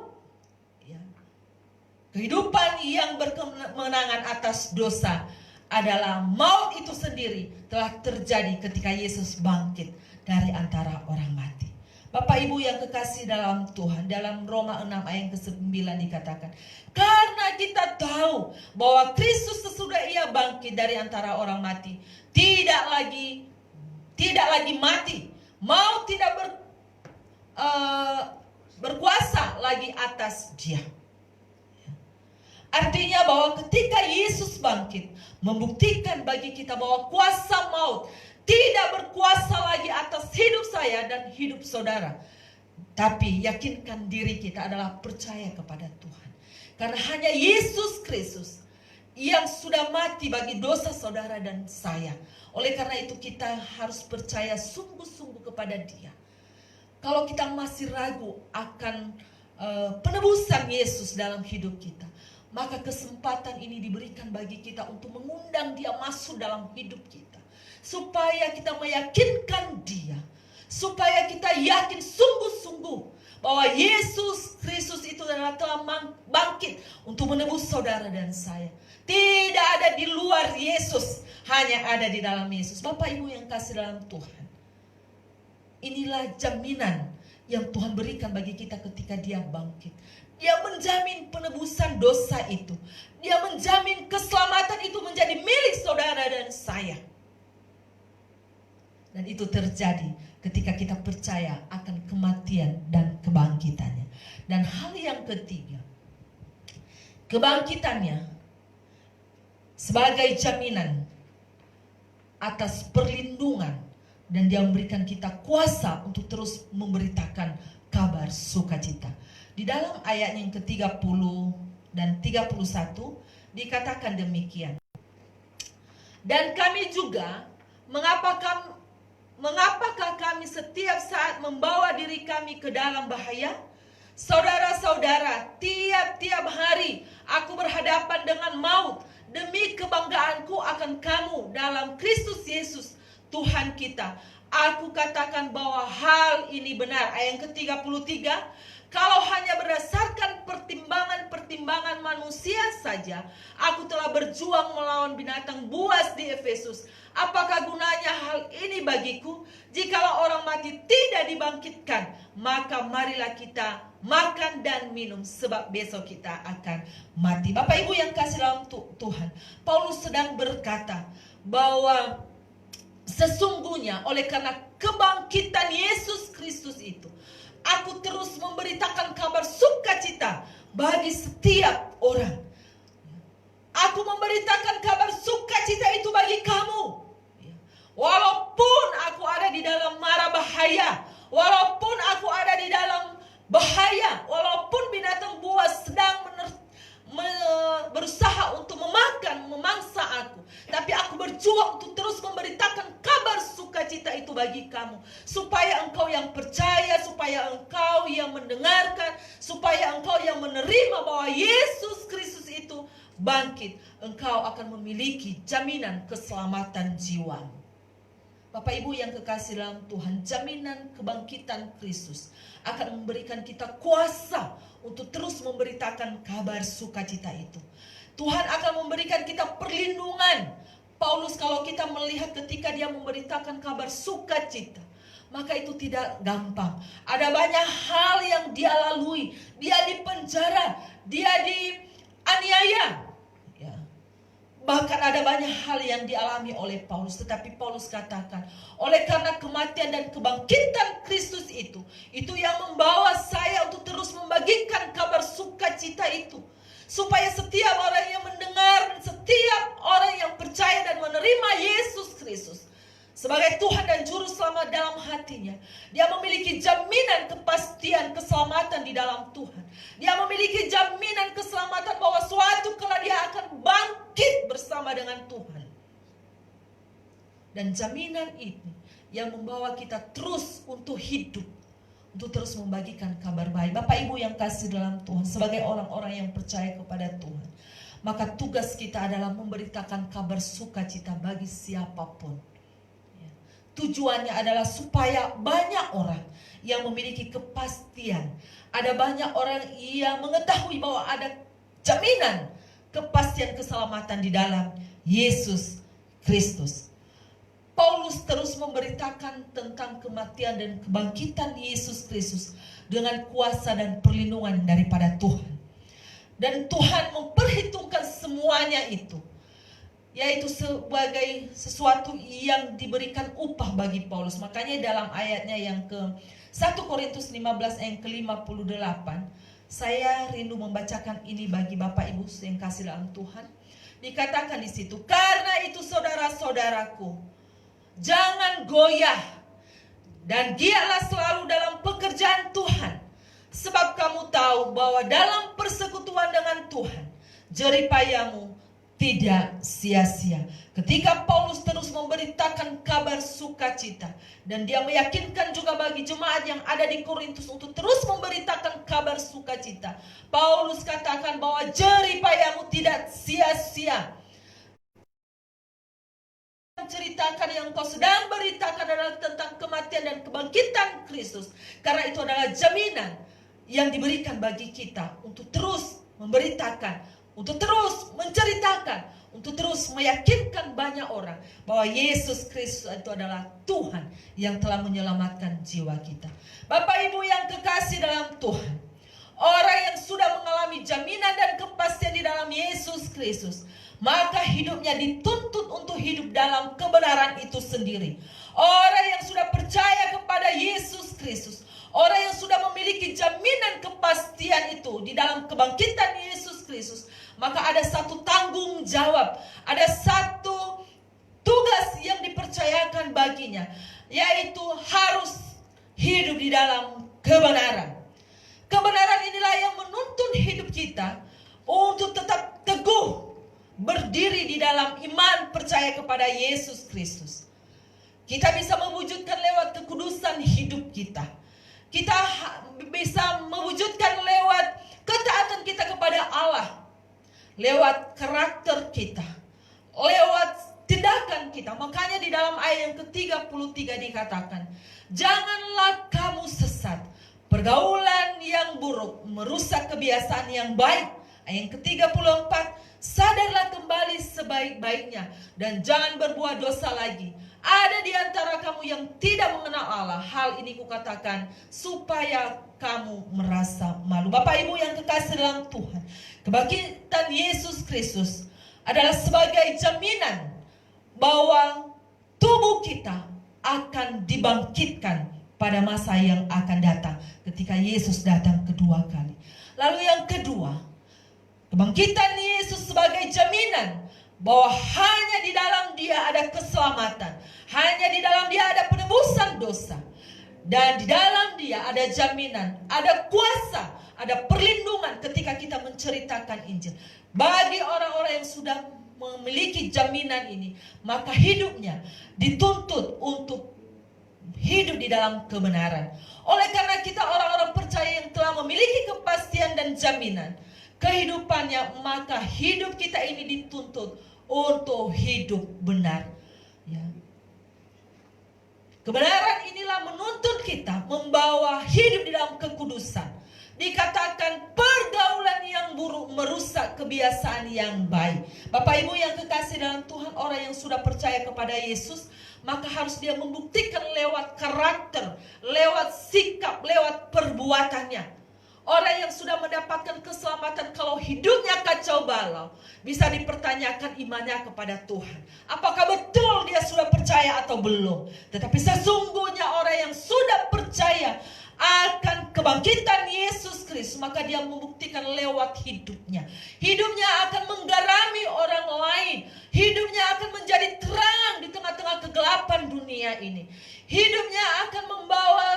Kehidupan yang berkemenangan atas dosa adalah maut itu sendiri telah terjadi ketika Yesus bangkit dari antara orang mati. Bapak Ibu yang kekasih dalam Tuhan, dalam Roma 6 ayat ke-9 dikatakan, karena kita tahu bahwa Kristus sesudah ia bangkit dari antara orang mati, tidak lagi mati, maut tidak berkuasa lagi atas dia. Artinya bahwa ketika Yesus bangkit, membuktikan bagi kita bahwa kuasa maut tidak berkuasa lagi atas hidup saya dan hidup saudara. Tapi yakinkan diri kita adalah percaya kepada Tuhan. Karena hanya Yesus Kristus yang sudah mati bagi dosa saudara dan saya. Oleh karena itu kita harus percaya sungguh-sungguh kepada Dia. Kalau kita masih ragu akan penebusan Yesus dalam hidup kita, maka kesempatan ini diberikan bagi kita untuk mengundang Dia masuk dalam hidup kita, supaya kita meyakinkan Dia, supaya kita yakin sungguh-sungguh bahwa Yesus Kristus itu adalah telah bangkit untuk menebus saudara dan saya. Tidak ada di luar Yesus, hanya ada di dalam Yesus. Bapak Ibu yang kasih dalam Tuhan, inilah jaminan yang Tuhan berikan bagi kita ketika Dia bangkit. Dia menjamin penebusan dosa itu. Dia menjamin keselamatan itu menjadi milik saudara dan saya. Dan itu terjadi ketika kita percaya akan kematian dan kebangkitannya. Dan hal yang ketiga, kebangkitannya sebagai jaminan atas perlindungan, dan Dia memberikan kita kuasa untuk terus memberitakan kabar sukacita. Di dalam ayat yang ke-30 dan 31 dikatakan demikian. Dan kami juga, mengapakah kami setiap saat membawa diri kami ke dalam bahaya? Saudara-saudara, tiap-tiap hari aku berhadapan dengan maut demi kebanggaanku akan kamu dalam Kristus Yesus Tuhan kita. Aku katakan bahwa hal ini benar. Ayat yang ke-33, kalau hanya berdasarkan pertimbangan manusia saja, aku telah berjuang melawan binatang buas di Efesus. Apakah gunanya hal ini bagiku? Jikalau orang mati tidak dibangkitkan, maka marilah kita makan dan minum, sebab besok kita akan mati. Bapak Ibu yang kasih dalam Tuhan, Paulus sedang berkata bahwa sesungguhnya oleh karena kebangkitan Yesus Kristus itu, aku terus memberitakan kabar sukacita bagi setiap orang. Aku memberitakan kabar sukacita itu bagi kamu. Walaupun aku ada di dalam mara bahaya, walaupun aku ada di dalam bahaya, walaupun binatang buas sedang berusaha untuk memangsa aku, tapi aku berjuang untuk terus memberitakan kabar sukacita itu bagi kamu, supaya engkau yang percaya, supaya engkau yang mendengarkan, supaya engkau yang menerima bahwa Yesus Kristus itu bangkit, engkau akan memiliki jaminan keselamatan jiwamu. Bapak Ibu yang kekasih dalam Tuhan, jaminan kebangkitan Kristus akan memberikan kita kuasa untuk terus memberitakan kabar sukacita itu. Tuhan akan memberikan kita perlindungan. Paulus kalau kita melihat ketika dia memberitakan kabar sukacita, maka itu tidak gampang. Ada banyak hal yang dia lalui. Dia dipenjara, dia dianiaya. Bahkan ada banyak hal yang dialami oleh Paulus. Tetapi Paulus katakan, oleh karena kematian dan kebangkitan Kristus itu yang membawa saya untuk terus membagikan kabar sukacita itu. Supaya setiap orang yang mendengar, setiap orang yang percaya dan menerima Yesus Kristus sebagai Tuhan dan Juru Selamat dalam hatinya, dia memiliki jaminan kepastian keselamatan di dalam Tuhan. Dia memiliki jaminan keselamatan bahwa suatu kala dia akan bangkit bersama dengan Tuhan. Dan jaminan ini yang membawa kita terus untuk hidup, untuk terus membagikan kabar baik. Bapak Ibu yang kasih dalam Tuhan, sebagai orang-orang yang percaya kepada Tuhan, maka tugas kita adalah memberitakan kabar sukacita bagi siapapun. Tujuannya adalah supaya banyak orang yang memiliki kepastian. Ada banyak orang yang mengetahui bahwa ada jaminan kepastian keselamatan di dalam Yesus Kristus. Paulus terus memberitakan tentang kematian dan kebangkitan Yesus Kristus dengan kuasa dan perlindungan daripada Tuhan. Dan Tuhan memperhitungkan semuanya itu, yaitu sebagai sesuatu yang diberikan upah bagi Paulus. Makanya dalam ayatnya yang ke 1 Korintus 15 ayat ke-58, saya rindu membacakan ini bagi Bapak Ibu yang kasih dalam Tuhan. Dikatakan di situ, karena itu saudara-saudaraku, jangan goyah dan giatlah selalu dalam pekerjaan Tuhan, sebab kamu tahu bahwa dalam persekutuan dengan Tuhan, jeripayamu tidak sia-sia. Ketika Paulus terus memberitakan kabar sukacita, dan dia meyakinkan juga bagi jemaat yang ada di Korintus untuk terus memberitakan kabar sukacita. Paulus katakan bahwa jerih payahmu tidak sia-sia. Ceritakan yang kau sedang beritakan adalah tentang kematian dan kebangkitan Kristus. Karena itu adalah jaminan yang diberikan bagi kita untuk terus memberitakan, untuk terus menceritakan, untuk terus meyakinkan banyak orang bahwa Yesus Kristus itu adalah Tuhan yang telah menyelamatkan jiwa kita. Bapak Ibu yang kekasih dalam Tuhan, orang yang sudah mengalami jaminan dan kepastian di dalam Yesus Kristus, maka hidupnya dituntut untuk hidup dalam kebenaran itu sendiri. Orang yang sudah percaya kepada Yesus Kristus, orang yang sudah memiliki jaminan kepastian itu di dalam kebangkitan Yesus Kristus, maka ada satu tanggung jawab, ada satu tugas yang dipercayakan baginya, yaitu harus hidup di dalam kebenaran. Kebenaran inilah yang menuntun hidup kita untuk tetap teguh berdiri di dalam iman percaya kepada Yesus Kristus. Kita bisa mewujudkan lewat kekudusan hidup kita. Kita bisa mewujudkan lewat ketaatan kita kepada Allah, lewat karakter kita, lewat tindakan kita. Makanya di dalam ayat yang ke-33 dikatakan, janganlah kamu sesat. Pergaulan yang buruk merusak kebiasaan yang baik. Ayat yang ke-34, sadarlah kembali sebaik-baiknya dan jangan berbuat dosa lagi. Ada di antara kamu yang tidak mengenal Allah. Hal ini kukatakan supaya kamu merasa malu. Bapak Ibu yang kekasih dalam Tuhan, kebangkitan Yesus Kristus adalah sebagai jaminan bahwa tubuh kita akan dibangkitkan pada masa yang akan datang ketika Yesus datang kedua kali. Lalu yang kedua, kebangkitan Yesus sebagai jaminan bahwa hanya di dalam Dia ada keselamatan, hanya di dalam Dia ada penebusan dosa, dan di dalam Dia ada jaminan, ada kuasa, ada perlindungan ketika kita menceritakan Injil. Bagi orang-orang yang sudah memiliki jaminan ini, maka hidupnya dituntut untuk hidup di dalam kebenaran. Oleh karena kita orang-orang percaya yang telah memiliki kepastian dan jaminan kehidupannya, maka hidup kita ini dituntut untuk hidup benar. Ya. Kebenaran inilah menuntut kita membawa hidup di dalam kekudusan. Dikatakan pergaulan yang buruk merusak kebiasaan yang baik. Bapak Ibu yang kekasih dalam Tuhan, orang yang sudah percaya kepada Yesus, maka harus dia membuktikan lewat karakter, lewat sikap, lewat perbuatannya. Orang yang sudah mendapatkan keselamatan, kalau hidupnya kacau balau, bisa dipertanyakan imannya kepada Tuhan. Apakah betul dia sudah percaya atau belum? Tetapi sesungguhnya orang yang sudah percaya akan kebangkitan Yesus Kristus, maka dia membuktikan lewat hidupnya. Hidupnya akan menggarami orang lain. Hidupnya akan menjadi terang di tengah-tengah kegelapan dunia ini. Hidupnya akan membawa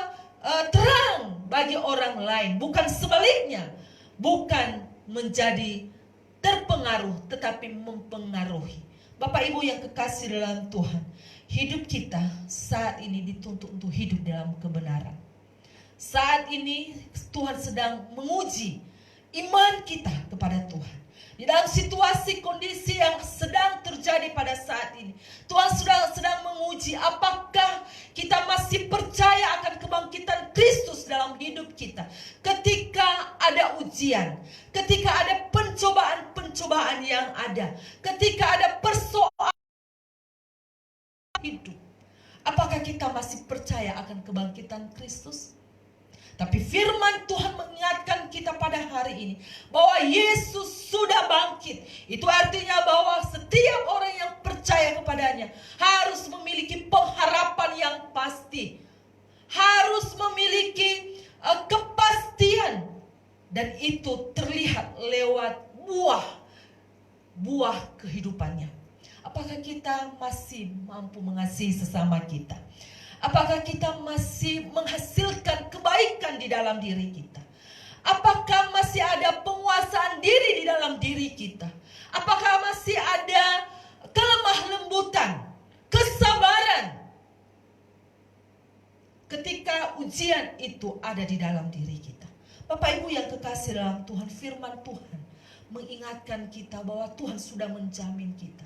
terang bagi orang lain, bukan sebaliknya, bukan menjadi terpengaruh tetapi mempengaruhi. Bapak Ibu yang kekasih dalam Tuhan, hidup kita saat ini dituntut untuk hidup dalam kebenaran. Saat ini Tuhan sedang menguji iman kita kepada Tuhan. Di dalam situasi kondisi yang sedang terjadi pada saat ini, Tuhan sedang menguji apakah kita masih percaya akan kebangkitan Kristus dalam hidup kita. Ketika ada ujian, ketika ada pencobaan-pencobaan yang ada, ketika ada persoalan hidup, apakah kita masih percaya akan kebangkitan Kristus? Tapi firman Tuhan mengingatkan kita pada hari ini bahwa Yesus sudah bangkit. Itu artinya bahwa setiap orang yang percaya kepadanya harus memiliki pengharapan yang pasti, harus memiliki kepastian, dan itu terlihat lewat buah kehidupannya. Apakah kita masih mampu mengasihi sesama kita? Apakah kita masih menghasilkan kebaikan di dalam diri kita? Apakah masih ada penguasaan diri di dalam diri kita? Apakah masih ada kelemah lembutan, kesabaran ketika ujian itu ada di dalam diri kita? Bapak Ibu yang kekasih dalam Tuhan, firman Tuhan mengingatkan kita bahwa Tuhan sudah menjamin kita.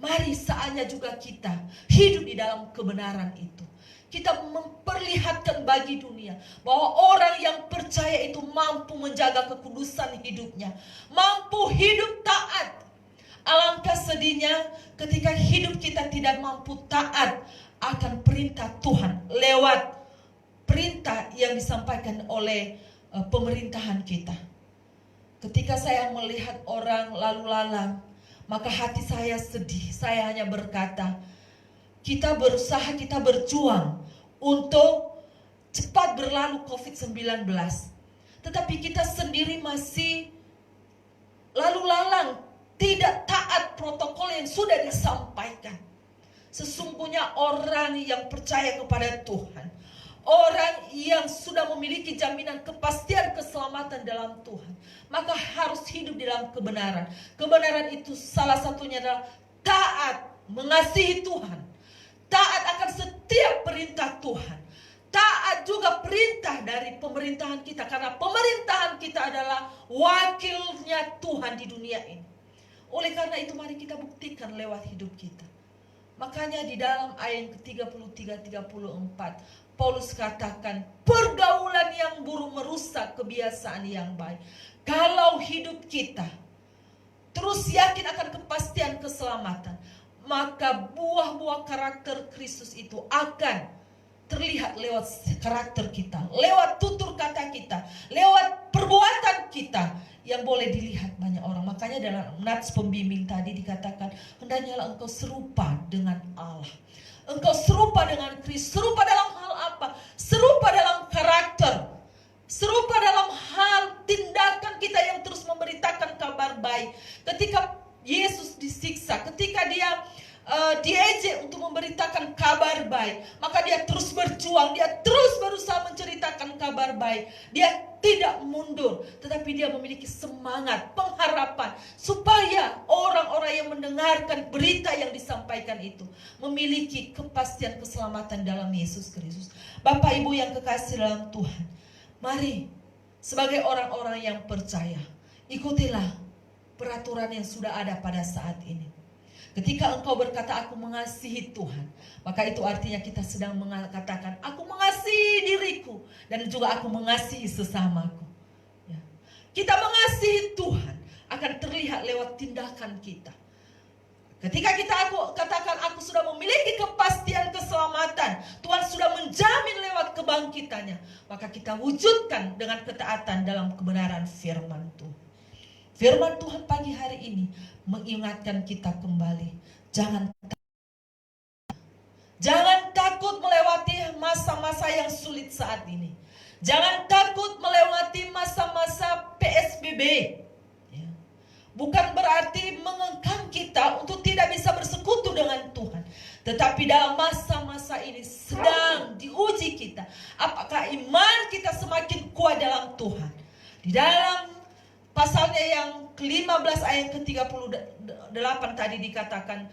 Mari saatnya juga kita hidup di dalam kebenaran itu. Kita memperlihatkan bagi dunia bahwa orang yang percaya itu mampu menjaga kekudusan hidupnya, mampu hidup taat. Alangkah sedihnya ketika hidup kita tidak mampu taat akan perintah Tuhan lewat perintah yang disampaikan oleh pemerintahan kita. Ketika saya melihat orang lalu lalang, maka hati saya sedih. Saya hanya berkata, kita berusaha, kita berjuang untuk cepat berlalu COVID-19. Tetapi kita sendiri masih lalu lalang, tidak taat protokol yang sudah disampaikan. Sesungguhnya orang yang percaya kepada Tuhan, orang yang sudah memiliki jaminan kepastian keselamatan dalam Tuhan, maka harus hidup di dalam kebenaran. Kebenaran itu salah satunya adalah taat, mengasihi Tuhan, taat akan setiap perintah Tuhan, taat juga perintah dari pemerintahan kita, karena pemerintahan kita adalah wakilnya Tuhan di dunia ini. Oleh karena itu mari kita buktikan lewat hidup kita. Makanya di dalam ayat ke-33-34 Paulus katakan, pergaulan yang buruk merusak kebiasaan yang baik. Kalau hidup kita terus yakin akan kepastian keselamatan, maka buah-buah karakter Kristus itu akan terlihat lewat karakter kita, lewat tutur kata kita, lewat perbuatan kita yang boleh dilihat banyak orang. Makanya dalam nats pembimbing tadi dikatakan, hendaknya engkau serupa dengan Allah. Engkau serupa dengan Kristus. Serupa dalam hal apa? Serupa dalam karakter. Serupa dalam hal tindakan kita yang terus memberitakan kabar baik. Ketika Yesus disiksa, ketika dia diejek untuk memberitakan kabar baik, maka dia terus berjuang, dia terus berusaha menceritakan kabar baik. Dia tidak mundur, tetapi dia memiliki semangat, pengharapan, supaya orang-orang yang mendengarkan berita yang disampaikan itu memiliki kepastian keselamatan dalam Yesus Kristus. Bapak Ibu yang kekasih dalam Tuhan, mari sebagai orang-orang yang percaya, ikutilah peraturan yang sudah ada pada saat ini. Ketika engkau berkata aku mengasihi Tuhan, maka itu artinya kita sedang mengatakan aku mengasihi diriku dan juga aku mengasihi sesamaku. Ya. Kita mengasihi Tuhan akan terlihat lewat tindakan kita. Ketika aku katakan aku sudah memiliki kepastian keselamatan, Tuhan sudah menjamin lewat kebangkitannya, maka kita wujudkan dengan ketaatan dalam kebenaran firman Tuhan. Firman Tuhan pagi hari ini mengingatkan kita kembali. Jangan takut melewati masa-masa yang sulit saat ini. Jangan takut melewati masa-masa PSBB. Ya. Bukan berarti mengekang kita untuk tidak bisa bersekutu dengan Tuhan. Tetapi dalam masa-masa ini sedang diuji kita. Apakah iman kita semakin kuat dalam Tuhan? Di dalam pasalnya yang ke-15 ayat ke-38 tadi dikatakan,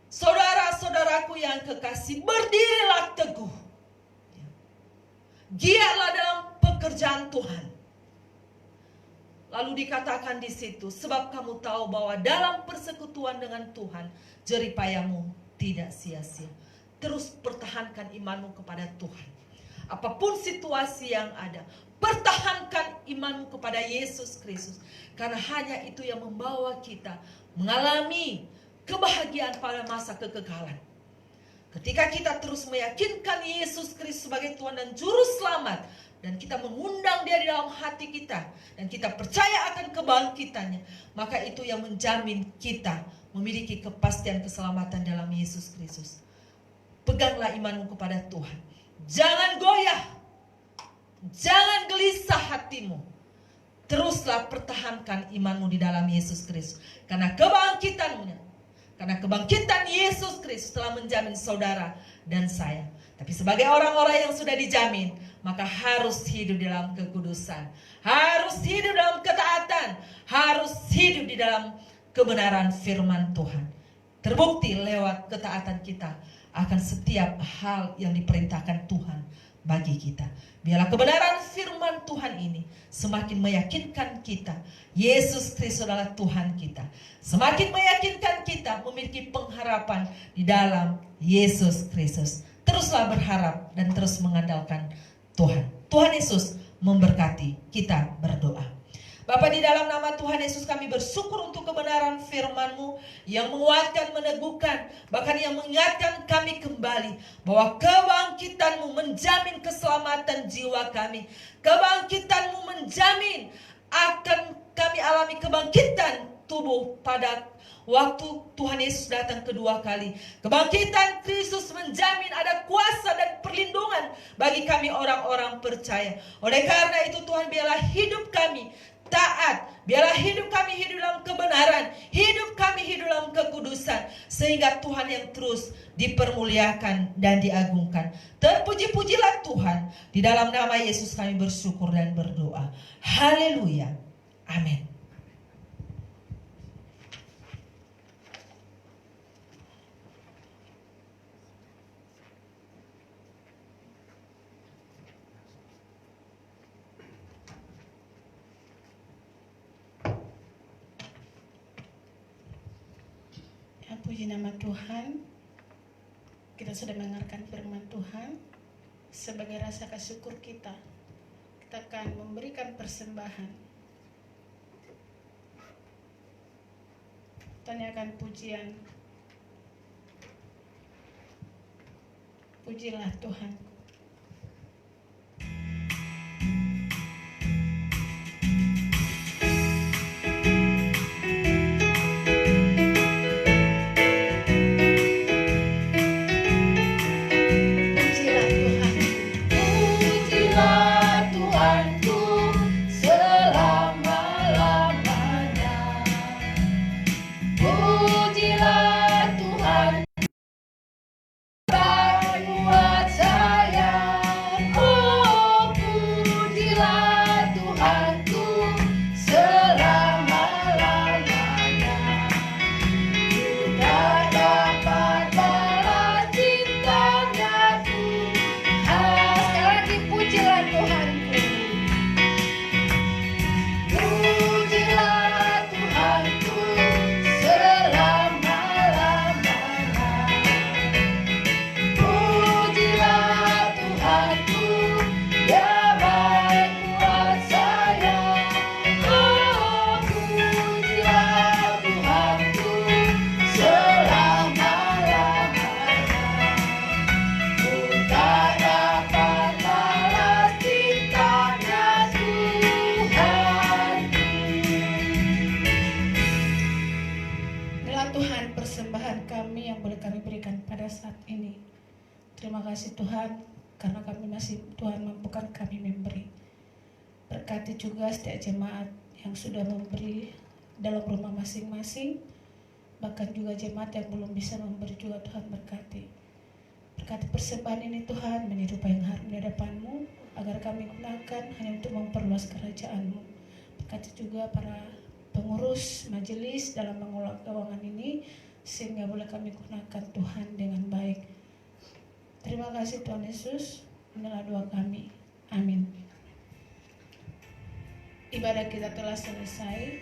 saudara-saudaraku yang kekasih, berdirilah teguh. Giatlah dalam pekerjaan Tuhan. Lalu dikatakan di situ, sebab kamu tahu bahwa dalam persekutuan dengan Tuhan, jeripayamu tidak sia-sia. Terus pertahankan imanmu kepada Tuhan. Apapun situasi yang ada, pertahankan imanmu kepada Yesus Kristus. Karena hanya itu yang membawa kita mengalami kebahagiaan pada masa kekekalan. Ketika kita terus meyakinkan Yesus Kristus sebagai Tuhan dan Juru Selamat, dan kita mengundang Dia di dalam hati kita, dan kita percaya akan kebangkitannya, maka itu yang menjamin kita memiliki kepastian keselamatan dalam Yesus Kristus. Peganglah imanmu kepada Tuhan. Jangan goyah. Jangan gelisah hatimu. Teruslah pertahankan imanmu di dalam Yesus Kristus. Karena kebangkitan Yesus Kristus telah menjamin saudara dan saya. Tapi sebagai orang-orang yang sudah dijamin, maka harus hidup dalam kekudusan. Harus hidup dalam ketaatan. Harus hidup di dalam kebenaran firman Tuhan. Terbukti lewat ketaatan kita akan setiap hal yang diperintahkan Tuhan bagi kita. Biarlah kebenaran firman Tuhan ini semakin meyakinkan kita Yesus Kristus adalah Tuhan kita. Semakin meyakinkan kita memiliki pengharapan di dalam Yesus Kristus. Teruslah berharap dan terus mengandalkan Tuhan. Tuhan Yesus memberkati. Kita berdoa. Bapa, di dalam nama Tuhan Yesus kami bersyukur untuk kebenaran firman-Mu yang menguatkan, meneguhkan, bahkan yang mengingatkan kami kembali bahwa kebangkitan-Mu menjamin keselamatan jiwa kami. Kebangkitan-Mu menjamin akan kami alami kebangkitan tubuh pada waktu Tuhan Yesus datang kedua kali. Kebangkitan Kristus menjamin ada kuasa dan perlindungan bagi kami orang-orang percaya. Oleh karena itu Tuhan, biarlah hidup kami taat, biarlah hidup kami hidup dalam kebenaran, hidup kami hidup dalam kekudusan, sehingga Tuhan yang terus dipermuliakan dan diagungkan. Terpuji-pujilah Tuhan. Di dalam nama Yesus kami bersyukur dan berdoa. Haleluya. Amin. Puji nama Tuhan. Kita sudah mendengarkan firman Tuhan. Sebagai rasa syukur kita akan memberikan persembahan. Tanyakan pujian. Pujilah Tuhan. Terima kasih Tuhan, karena kami masih Tuhan mampukan kami memberi. Berkati juga setiap jemaat yang sudah memberi dalam rumah masing-masing, bahkan juga jemaat yang belum bisa memberi juga Tuhan berkati. Berkati persembahan ini Tuhan menjadi upah yang harum di hadapan-Mu, agar kami gunakan hanya untuk memperluas kerajaan-Mu. Berkati juga para pengurus majelis dalam mengelola keuangan ini, sehingga boleh kami gunakan Tuhan dengan baik. Terima kasih Tuhan Yesus, inilah doa kami. Amin. Ibadah kita telah selesai.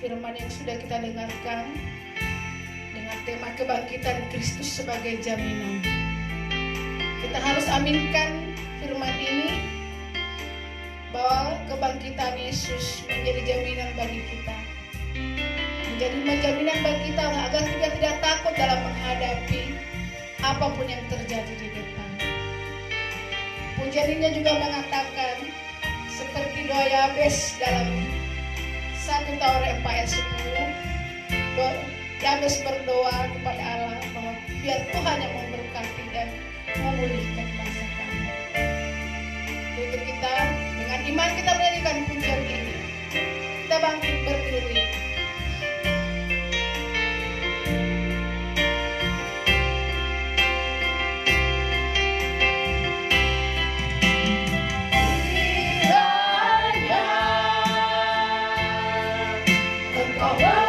Firman yang sudah kita dengarkan dengan tema kebangkitan Kristus sebagai jaminan. Kita harus aminkan firman ini, bahwa kebangkitan Yesus menjadi jaminan bagi kita. Menjadi jaminan bagi kita agar kita tidak takut dalam menghadapi apapun yang terjadi di depan. Pujian ini juga mengatakan seperti doa Yabes dalam 1 Tawarik 4 ayat 10. Yabes berdoa kepada Allah bahwa biar Tuhan yang memberkati dan memulihkan bangsa kami. Jadi kita dengan iman kita menyanyikan pujian ini. Kita bangkit berdiri. Engkau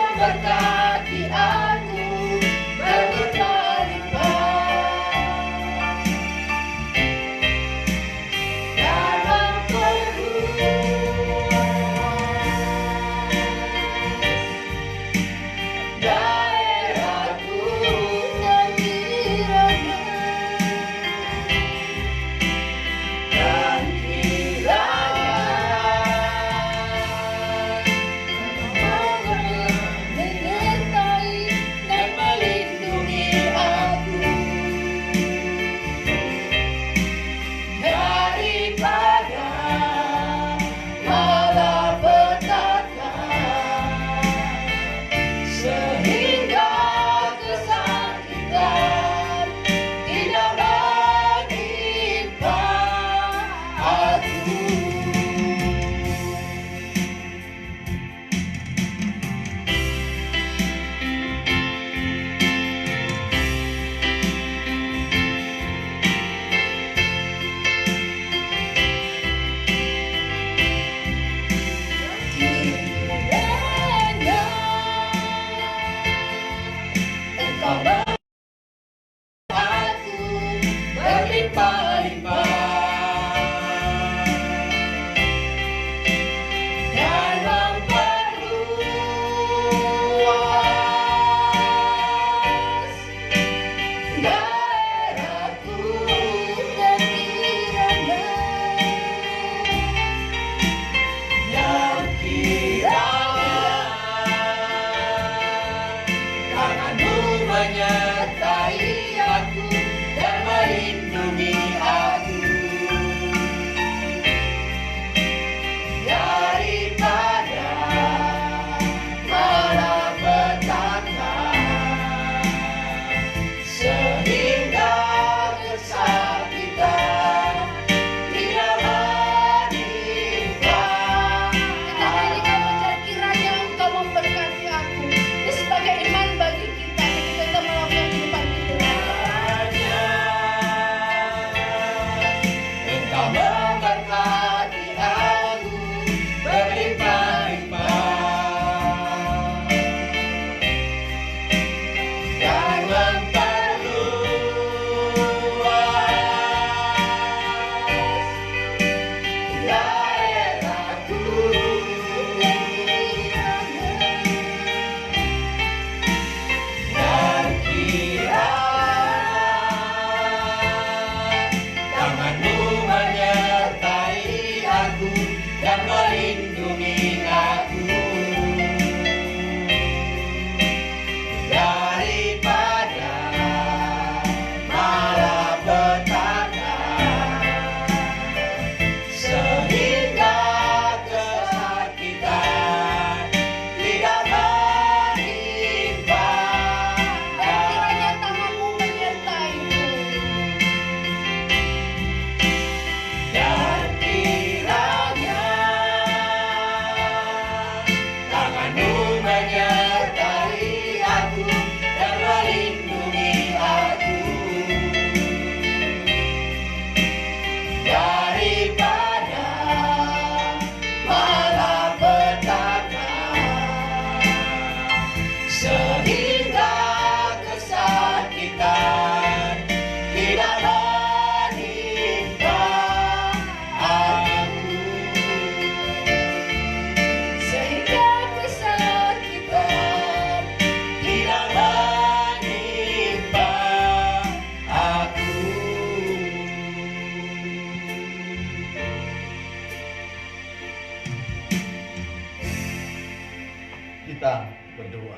Kita berdoa.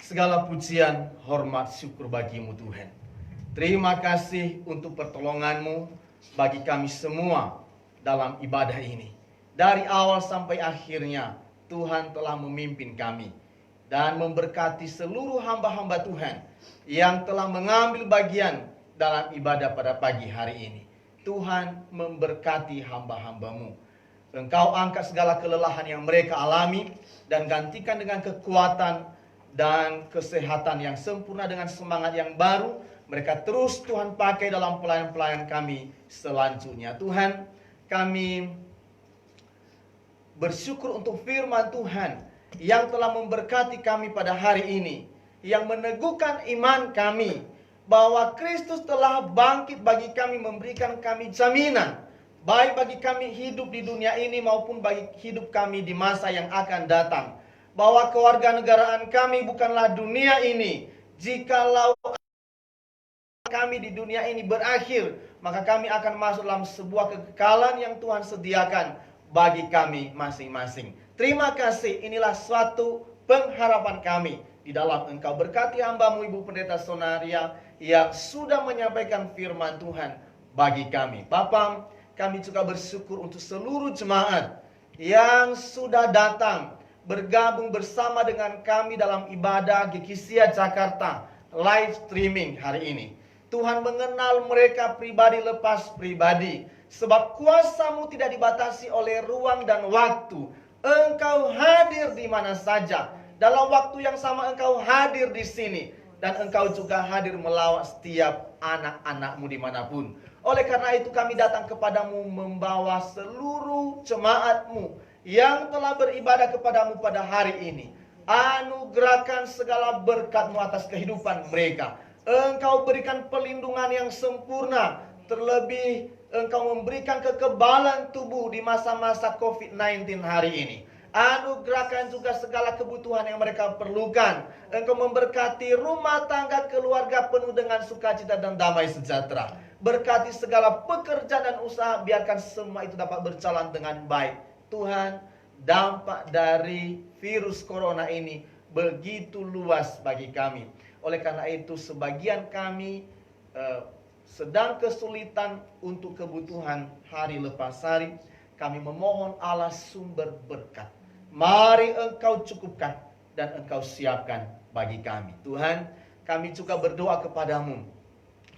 Segala pujian, hormat, syukur bagimu Tuhan. Terima kasih untuk pertolonganmu bagi kami semua dalam ibadah ini. Dari awal sampai akhirnya Tuhan telah memimpin kami dan memberkati seluruh hamba-hamba Tuhan yang telah mengambil bagian dalam ibadah pada pagi hari ini. Tuhan memberkati hamba-hambamu. Engkau angkat segala kelelahan yang mereka alami dan gantikan dengan kekuatan dan kesehatan yang sempurna dengan semangat yang baru. Mereka terus Tuhan pakai dalam pelayan-pelayan kami selanjutnya. Tuhan, kami bersyukur untuk firman Tuhan yang telah memberkati kami pada hari ini, yang meneguhkan iman kami bahwa Kristus telah bangkit bagi kami, memberikan kami jaminan baik bagi kami hidup di dunia ini maupun bagi hidup kami di masa yang akan datang. Bahwa kewarganegaraan kami bukanlah dunia ini. Jikalau kami di dunia ini berakhir, maka kami akan masuk dalam sebuah kekekalan yang Tuhan sediakan bagi kami masing-masing. Terima kasih, inilah suatu pengharapan kami di dalam Engkau. Berkati hamba-Mu Ibu Pendeta Sonaria yang sudah menyampaikan firman Tuhan bagi kami. Bapa, kami juga bersyukur untuk seluruh jemaat yang sudah datang bergabung bersama dengan kami dalam ibadah GKSIA Jakarta live streaming hari ini. Tuhan mengenal mereka pribadi lepas pribadi, sebab kuasa-Mu tidak dibatasi oleh ruang dan waktu. Engkau hadir di mana saja. Dalam waktu yang sama Engkau hadir di sini. Dan Engkau juga hadir melawat setiap anak-anak-Mu dimanapun. Oleh karena itu kami datang kepadamu membawa seluruh jemaat-Mu yang telah beribadah kepadamu pada hari ini. Anugerahkan segala berkat-Mu atas kehidupan mereka. Engkau berikan perlindungan yang sempurna, Terlebih Engkau memberikan kekebalan tubuh di masa-masa COVID-19 hari ini. Anugerahkan juga segala kebutuhan yang mereka perlukan. Engkau memberkati rumah tangga keluarga penuh dengan sukacita dan damai sejahtera. Berkati segala pekerjaan dan usaha, biarkan semua itu dapat berjalan dengan baik. Tuhan, dampak dari virus corona ini begitu luas bagi kami. Oleh karena itu, sebagian kami sedang kesulitan untuk kebutuhan hari lepas hari. Kami memohon Allah sumber berkat. Mari Engkau cukupkan dan Engkau siapkan bagi kami. Tuhan, kami juga berdoa kepadamu.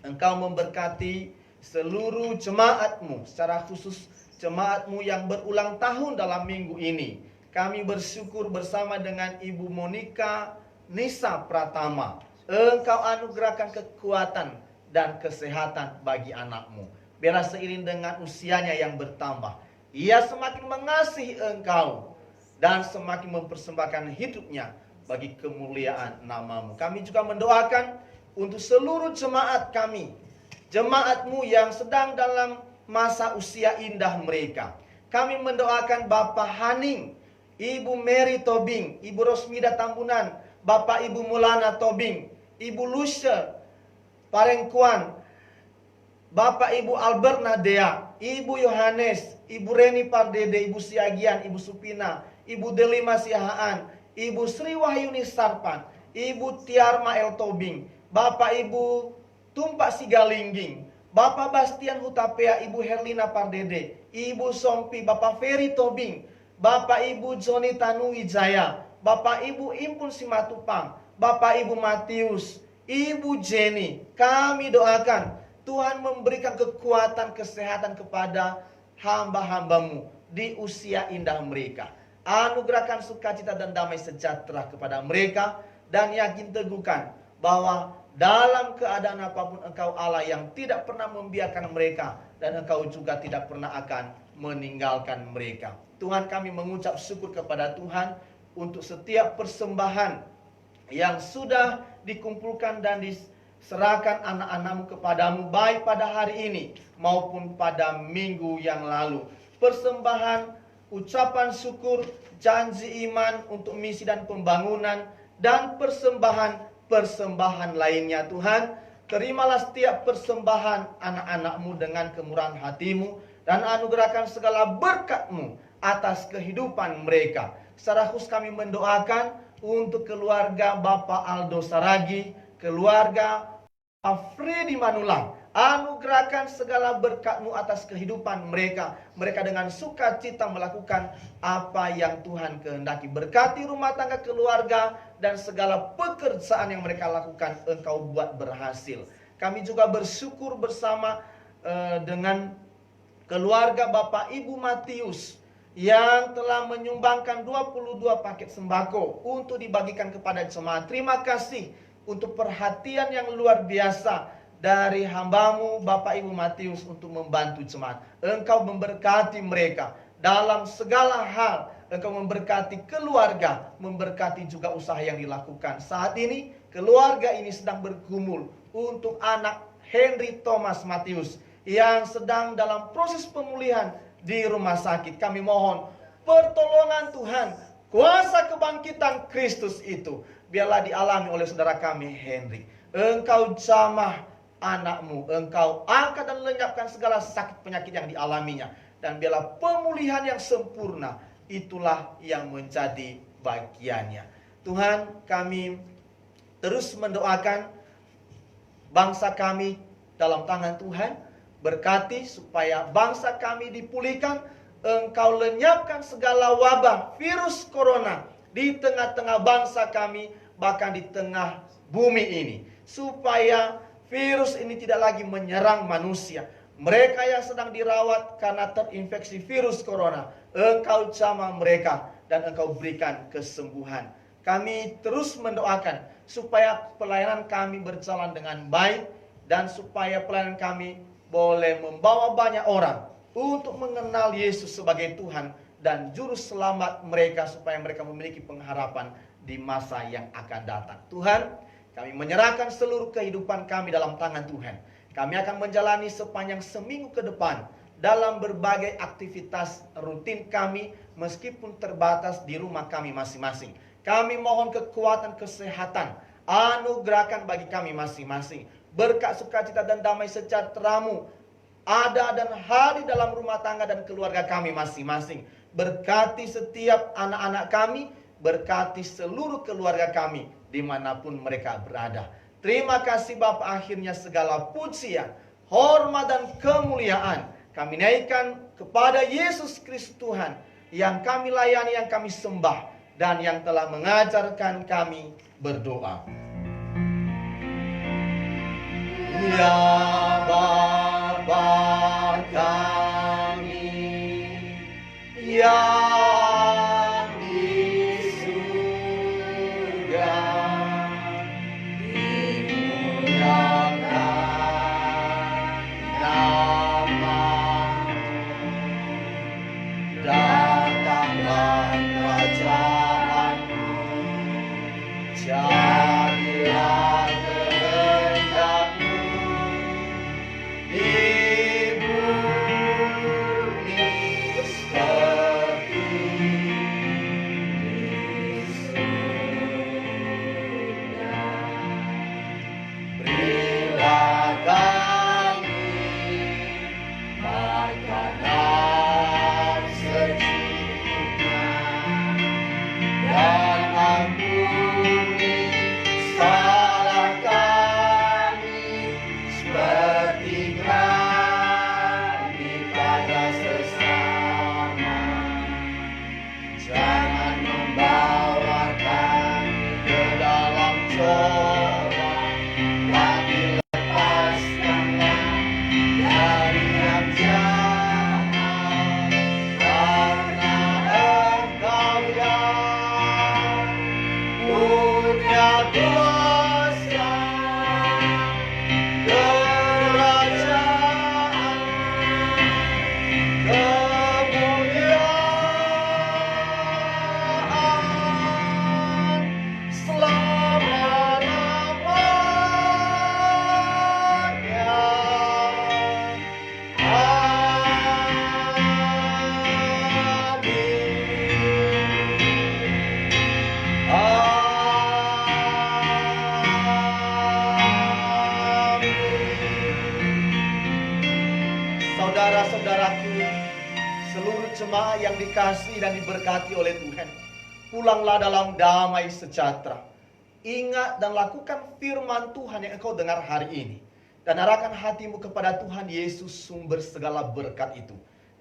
Engkau memberkati seluruh jemaat-Mu, secara khusus jemaat-Mu yang berulang tahun dalam minggu ini. Kami bersyukur bersama dengan Ibu Monica Nisa Pratama. Engkau anugerahkan kekuatan dan kesehatan bagi anak-Mu. Biarlah seiring dengan usianya yang bertambah, ia semakin mengasihi Engkau dan semakin mempersembahkan hidupnya bagi kemuliaan nama-Mu. Kami juga mendoakan untuk seluruh jemaat kami, jemaat-Mu yang sedang dalam masa usia indah mereka. Kami mendoakan Bapak Haning, Ibu Mary Tobing, Ibu Rosmida Tambunan, Bapak Ibu Mulana Tobing, Ibu Lucia Parengkuan, Bapak Ibu Albert Nadea, Ibu Yohanes, Ibu Reni Pardede, Ibu Siagian, Ibu Supina, Ibu Delima Siahaan, Ibu Sri Wahyuni Sarpan, Ibu Tiarma El Tobing, Bapak Ibu Tumpak Sigalingging, Bapak Bastian Hutapea, Ibu Herlina Pardede, Ibu Sompi, Bapak Ferry Tobing, Bapak Ibu Joni Tanu Wijaya, Bapak Ibu Impun Simatupang, Bapak Ibu Matius, Ibu Jenny. Kami doakan Tuhan memberikan kekuatan kesehatan kepada hamba-hamba-Mu di usia indah mereka. Anugerahkan sukacita dan damai sejahtera kepada mereka, dan yakin teguhkan bahwa dalam keadaan apapun Engkau Allah yang tidak pernah membiarkan mereka, dan Engkau juga tidak pernah akan meninggalkan mereka. Tuhan, kami mengucap syukur kepada Tuhan untuk setiap persembahan yang sudah dikumpulkan dan diserahkan anak-anak-Mu kepadamu, baik pada hari ini maupun pada minggu yang lalu. Persembahan, ucapan syukur, janji iman untuk misi dan pembangunan, dan persembahan lainnya. Tuhan, terimalah setiap persembahan anak-anak-Mu dengan kemurahan hati-Mu, dan anugerahkan segala berkat-Mu atas kehidupan mereka. Secara khusus kami mendoakan untuk keluarga Bapak Aldo Saragi, keluarga Afridi Manulang. Anugerahkan segala berkat-Mu atas kehidupan mereka. Mereka dengan sukacita melakukan apa yang Tuhan kehendaki. Berkati rumah tangga keluarga dan segala pekerjaan yang mereka lakukan, Engkau buat berhasil. Kami juga bersyukur bersama dengan keluarga Bapak Ibu Matius yang telah menyumbangkan 22 paket sembako untuk dibagikan kepada jemaat. Terima kasih untuk perhatian yang luar biasa dari hamba-Mu Bapak Ibu Matius untuk membantu jemaat. Engkau memberkati mereka dalam segala hal. Engkau memberkati keluarga, memberkati juga usaha yang dilakukan. Saat ini keluarga ini sedang bergumul untuk anak Henry Thomas Matius yang sedang dalam proses pemulihan di rumah sakit. Kami mohon pertolongan Tuhan, kuasa kebangkitan Kristus itu biarlah dialami oleh saudara kami Henry. Engkau jamah anak-Mu, Engkau angkat dan lenyapkan segala sakit penyakit yang dialaminya, dan biarlah pemulihan yang sempurna itulah yang menjadi bagiannya. Tuhan, kami terus mendoakan bangsa kami dalam tangan Tuhan. Berkati supaya bangsa kami dipulihkan. Engkau lenyapkan segala wabah virus corona di tengah-tengah bangsa kami, bahkan di tengah bumi ini, supaya virus ini tidak lagi menyerang manusia. Mereka yang sedang dirawat karena terinfeksi virus corona, Engkau jamah mereka dan Engkau berikan kesembuhan. Kami terus mendoakan supaya pelayanan kami berjalan dengan baik, dan supaya pelayanan kami boleh membawa banyak orang untuk mengenal Yesus sebagai Tuhan dan Juru Selamat mereka, supaya mereka memiliki pengharapan di masa yang akan datang. Tuhan, kami menyerahkan seluruh kehidupan kami dalam tangan Tuhan. Kami akan menjalani sepanjang seminggu ke depan dalam berbagai aktivitas rutin kami meskipun terbatas di rumah kami masing-masing. Kami mohon kekuatan, kesehatan, anugerahkan bagi kami masing-masing. Berkat sukacita dan damai sejahtera-Mu ada dan hadir dalam rumah tangga dan keluarga kami masing-masing. Berkati setiap anak-anak kami, berkati seluruh keluarga kami dimanapun mereka berada. Terima kasih Bapa, akhirnya segala pujian, hormat dan kemuliaan kami naikkan kepada Yesus Kristus Tuhan yang kami layani, yang kami sembah, dan yang telah mengajarkan kami berdoa. Ya Bapa kami yang di surga, dimuliakan nama-Mu, datanglah kerajaan-Mu, jadilah kehendak-Mu di bumi seperti di surga. Berilah kami makanan secukupnya, dan ampuni salah kami seperti kami pada sesama. Jangan membawa kami ke dalam coba, tapi lepaskanlah dari yang jahat, karena Engkau yang punya kuasa, kerajaan, kemuliaan selama-lamanya. Saudara-saudaraku, seluruh jemaat yang dikasihi dan diberkati oleh Tuhan, pulanglah dalam damai sejahtera. Ingat dan lakukan firman Tuhan yang engkau dengar hari ini, dan arahkan hatimu kepada Tuhan Yesus, sumber segala berkat itu,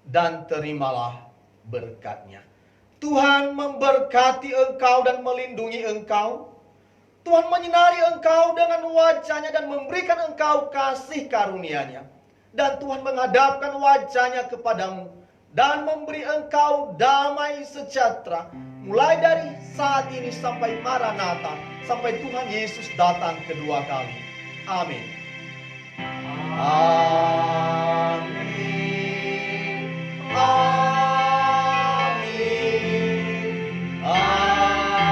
dan terimalah berkat-Nya. Tuhan memberkati engkau dan melindungi engkau. Tuhan menyinari engkau dengan wajah-Nya dan memberikan engkau kasih karunia-Nya. Dan Tuhan menghadapkan wajah-Nya kepadamu dan memberi engkau damai sejahtera, mulai dari saat ini sampai Maranatha, sampai Tuhan Yesus datang kedua kali. Amin. Amin. Amin.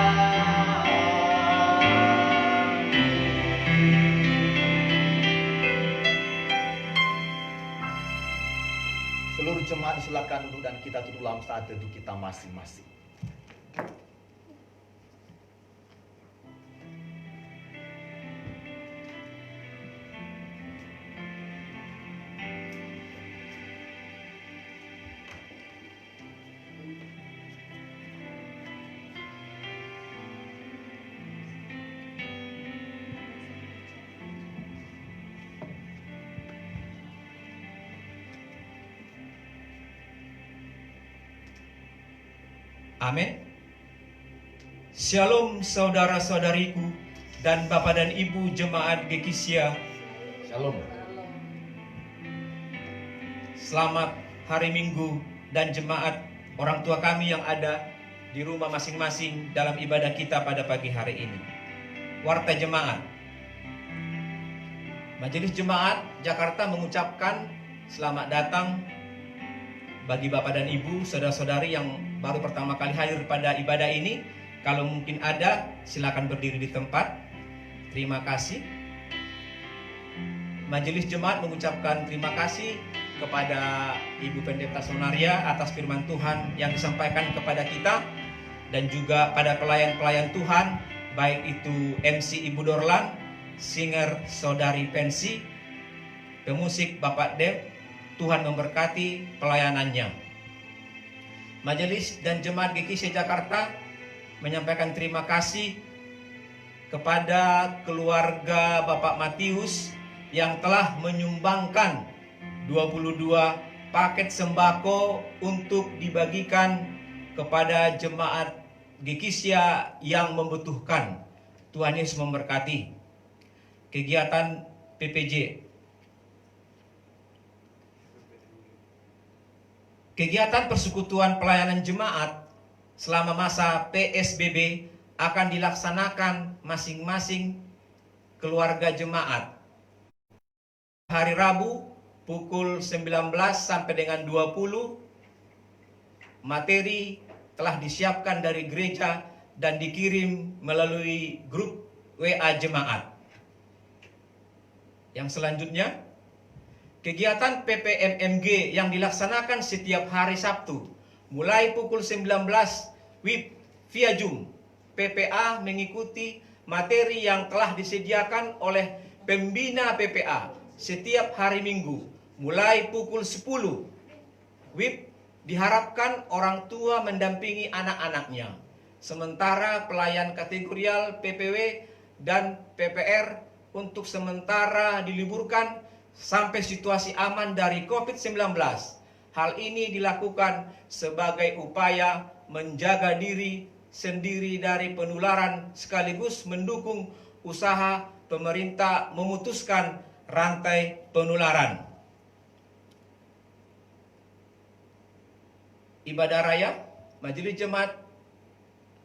Seluruh jemaat silakan duduk dan kita duduk dalam saat teduh kita masing-masing. Amin. Shalom saudara-saudariku dan Bapak dan Ibu jemaat Gekisia. Shalom. Selamat hari Minggu dan jemaat orang tua kami yang ada di rumah masing-masing dalam ibadah kita pada pagi hari ini. Warta jemaat. Majelis Jemaat Jakarta mengucapkan selamat datang bagi Bapak dan Ibu, saudara-saudari yang baru pertama kali hadir pada ibadah ini. Kalau mungkin ada, silakan berdiri di tempat. Terima kasih. Majelis Jemaat mengucapkan terima kasih kepada Ibu Pendeta Sonaria atas firman Tuhan yang disampaikan kepada kita, dan juga pada pelayan-pelayan Tuhan, baik itu MC Ibu Dorlan, singer Saudari Pensi, pemusik Bapak Deb. Tuhan memberkati pelayanannya. Majelis dan Jemaat GKISIA Jakarta menyampaikan terima kasih kepada keluarga Bapak Matius yang telah menyumbangkan 22 paket sembako untuk dibagikan kepada jemaat GKISIA yang membutuhkan. Tuhan Yesus memberkati. Kegiatan PPJ. Kegiatan persekutuan pelayanan jemaat selama masa PSBB akan dilaksanakan masing-masing keluarga jemaat. Hari Rabu pukul 19 sampai dengan 20, materi telah disiapkan dari gereja dan dikirim melalui grup WA jemaat. Yang selanjutnya, kegiatan PPMMG yang dilaksanakan setiap hari Sabtu mulai pukul 19 WIB via Zoom. PPA mengikuti materi yang telah disediakan oleh pembina PPA setiap hari Minggu mulai pukul 10. WIB diharapkan orang tua mendampingi anak-anaknya. Sementara pelayan kategorial PPW dan PPR untuk sementara diliburkan sampai situasi aman dari COVID-19. Hal ini dilakukan sebagai upaya menjaga diri sendiri dari penularan sekaligus mendukung usaha pemerintah memutuskan rantai penularan. Ibadah raya, Majelis Jemaat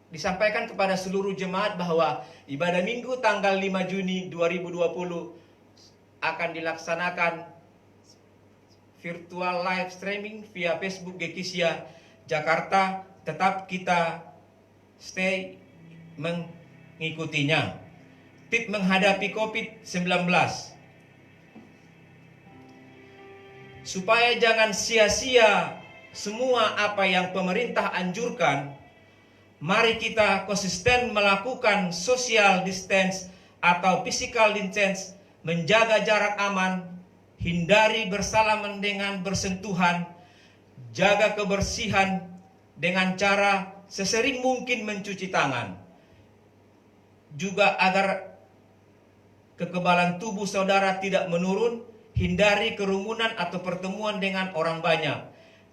disampaikan kepada seluruh jemaat bahwa ibadah Minggu tanggal 5 Juni 2020 akan dilaksanakan virtual live streaming via Facebook GKISIA Jakarta. Tetap kita stay mengikutinya. Tip menghadapi COVID-19. Supaya jangan sia-sia semua apa yang pemerintah anjurkan, mari kita konsisten melakukan social distance atau physical distance, menjaga jarak aman, hindari bersalaman dengan bersentuhan, jaga kebersihan dengan cara sesering mungkin mencuci tangan. Juga agar kekebalan tubuh saudara tidak menurun, hindari kerumunan atau pertemuan dengan orang banyak.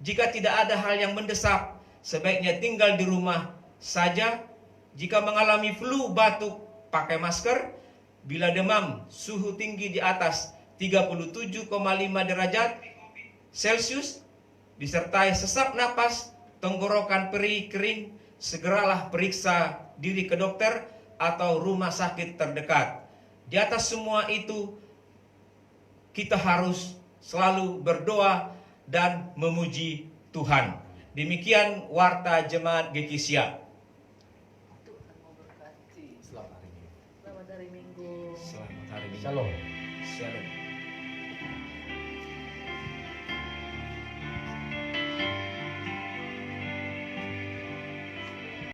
Jika tidak ada hal yang mendesak, sebaiknya tinggal di rumah saja. Jika mengalami flu, batuk, pakai masker. Bila demam, suhu tinggi di atas 37,5 derajat Celcius, disertai sesak napas, tenggorokan perih kering, segeralah periksa diri ke dokter atau rumah sakit terdekat. Di atas semua itu, kita harus selalu berdoa dan memuji Tuhan. Demikian warta jemaat GKISIA. Tuhan memberkati. Selamat hari Minggu. Selamat hari Minggu. Selamat hari Minggu. Shalom. Shalom.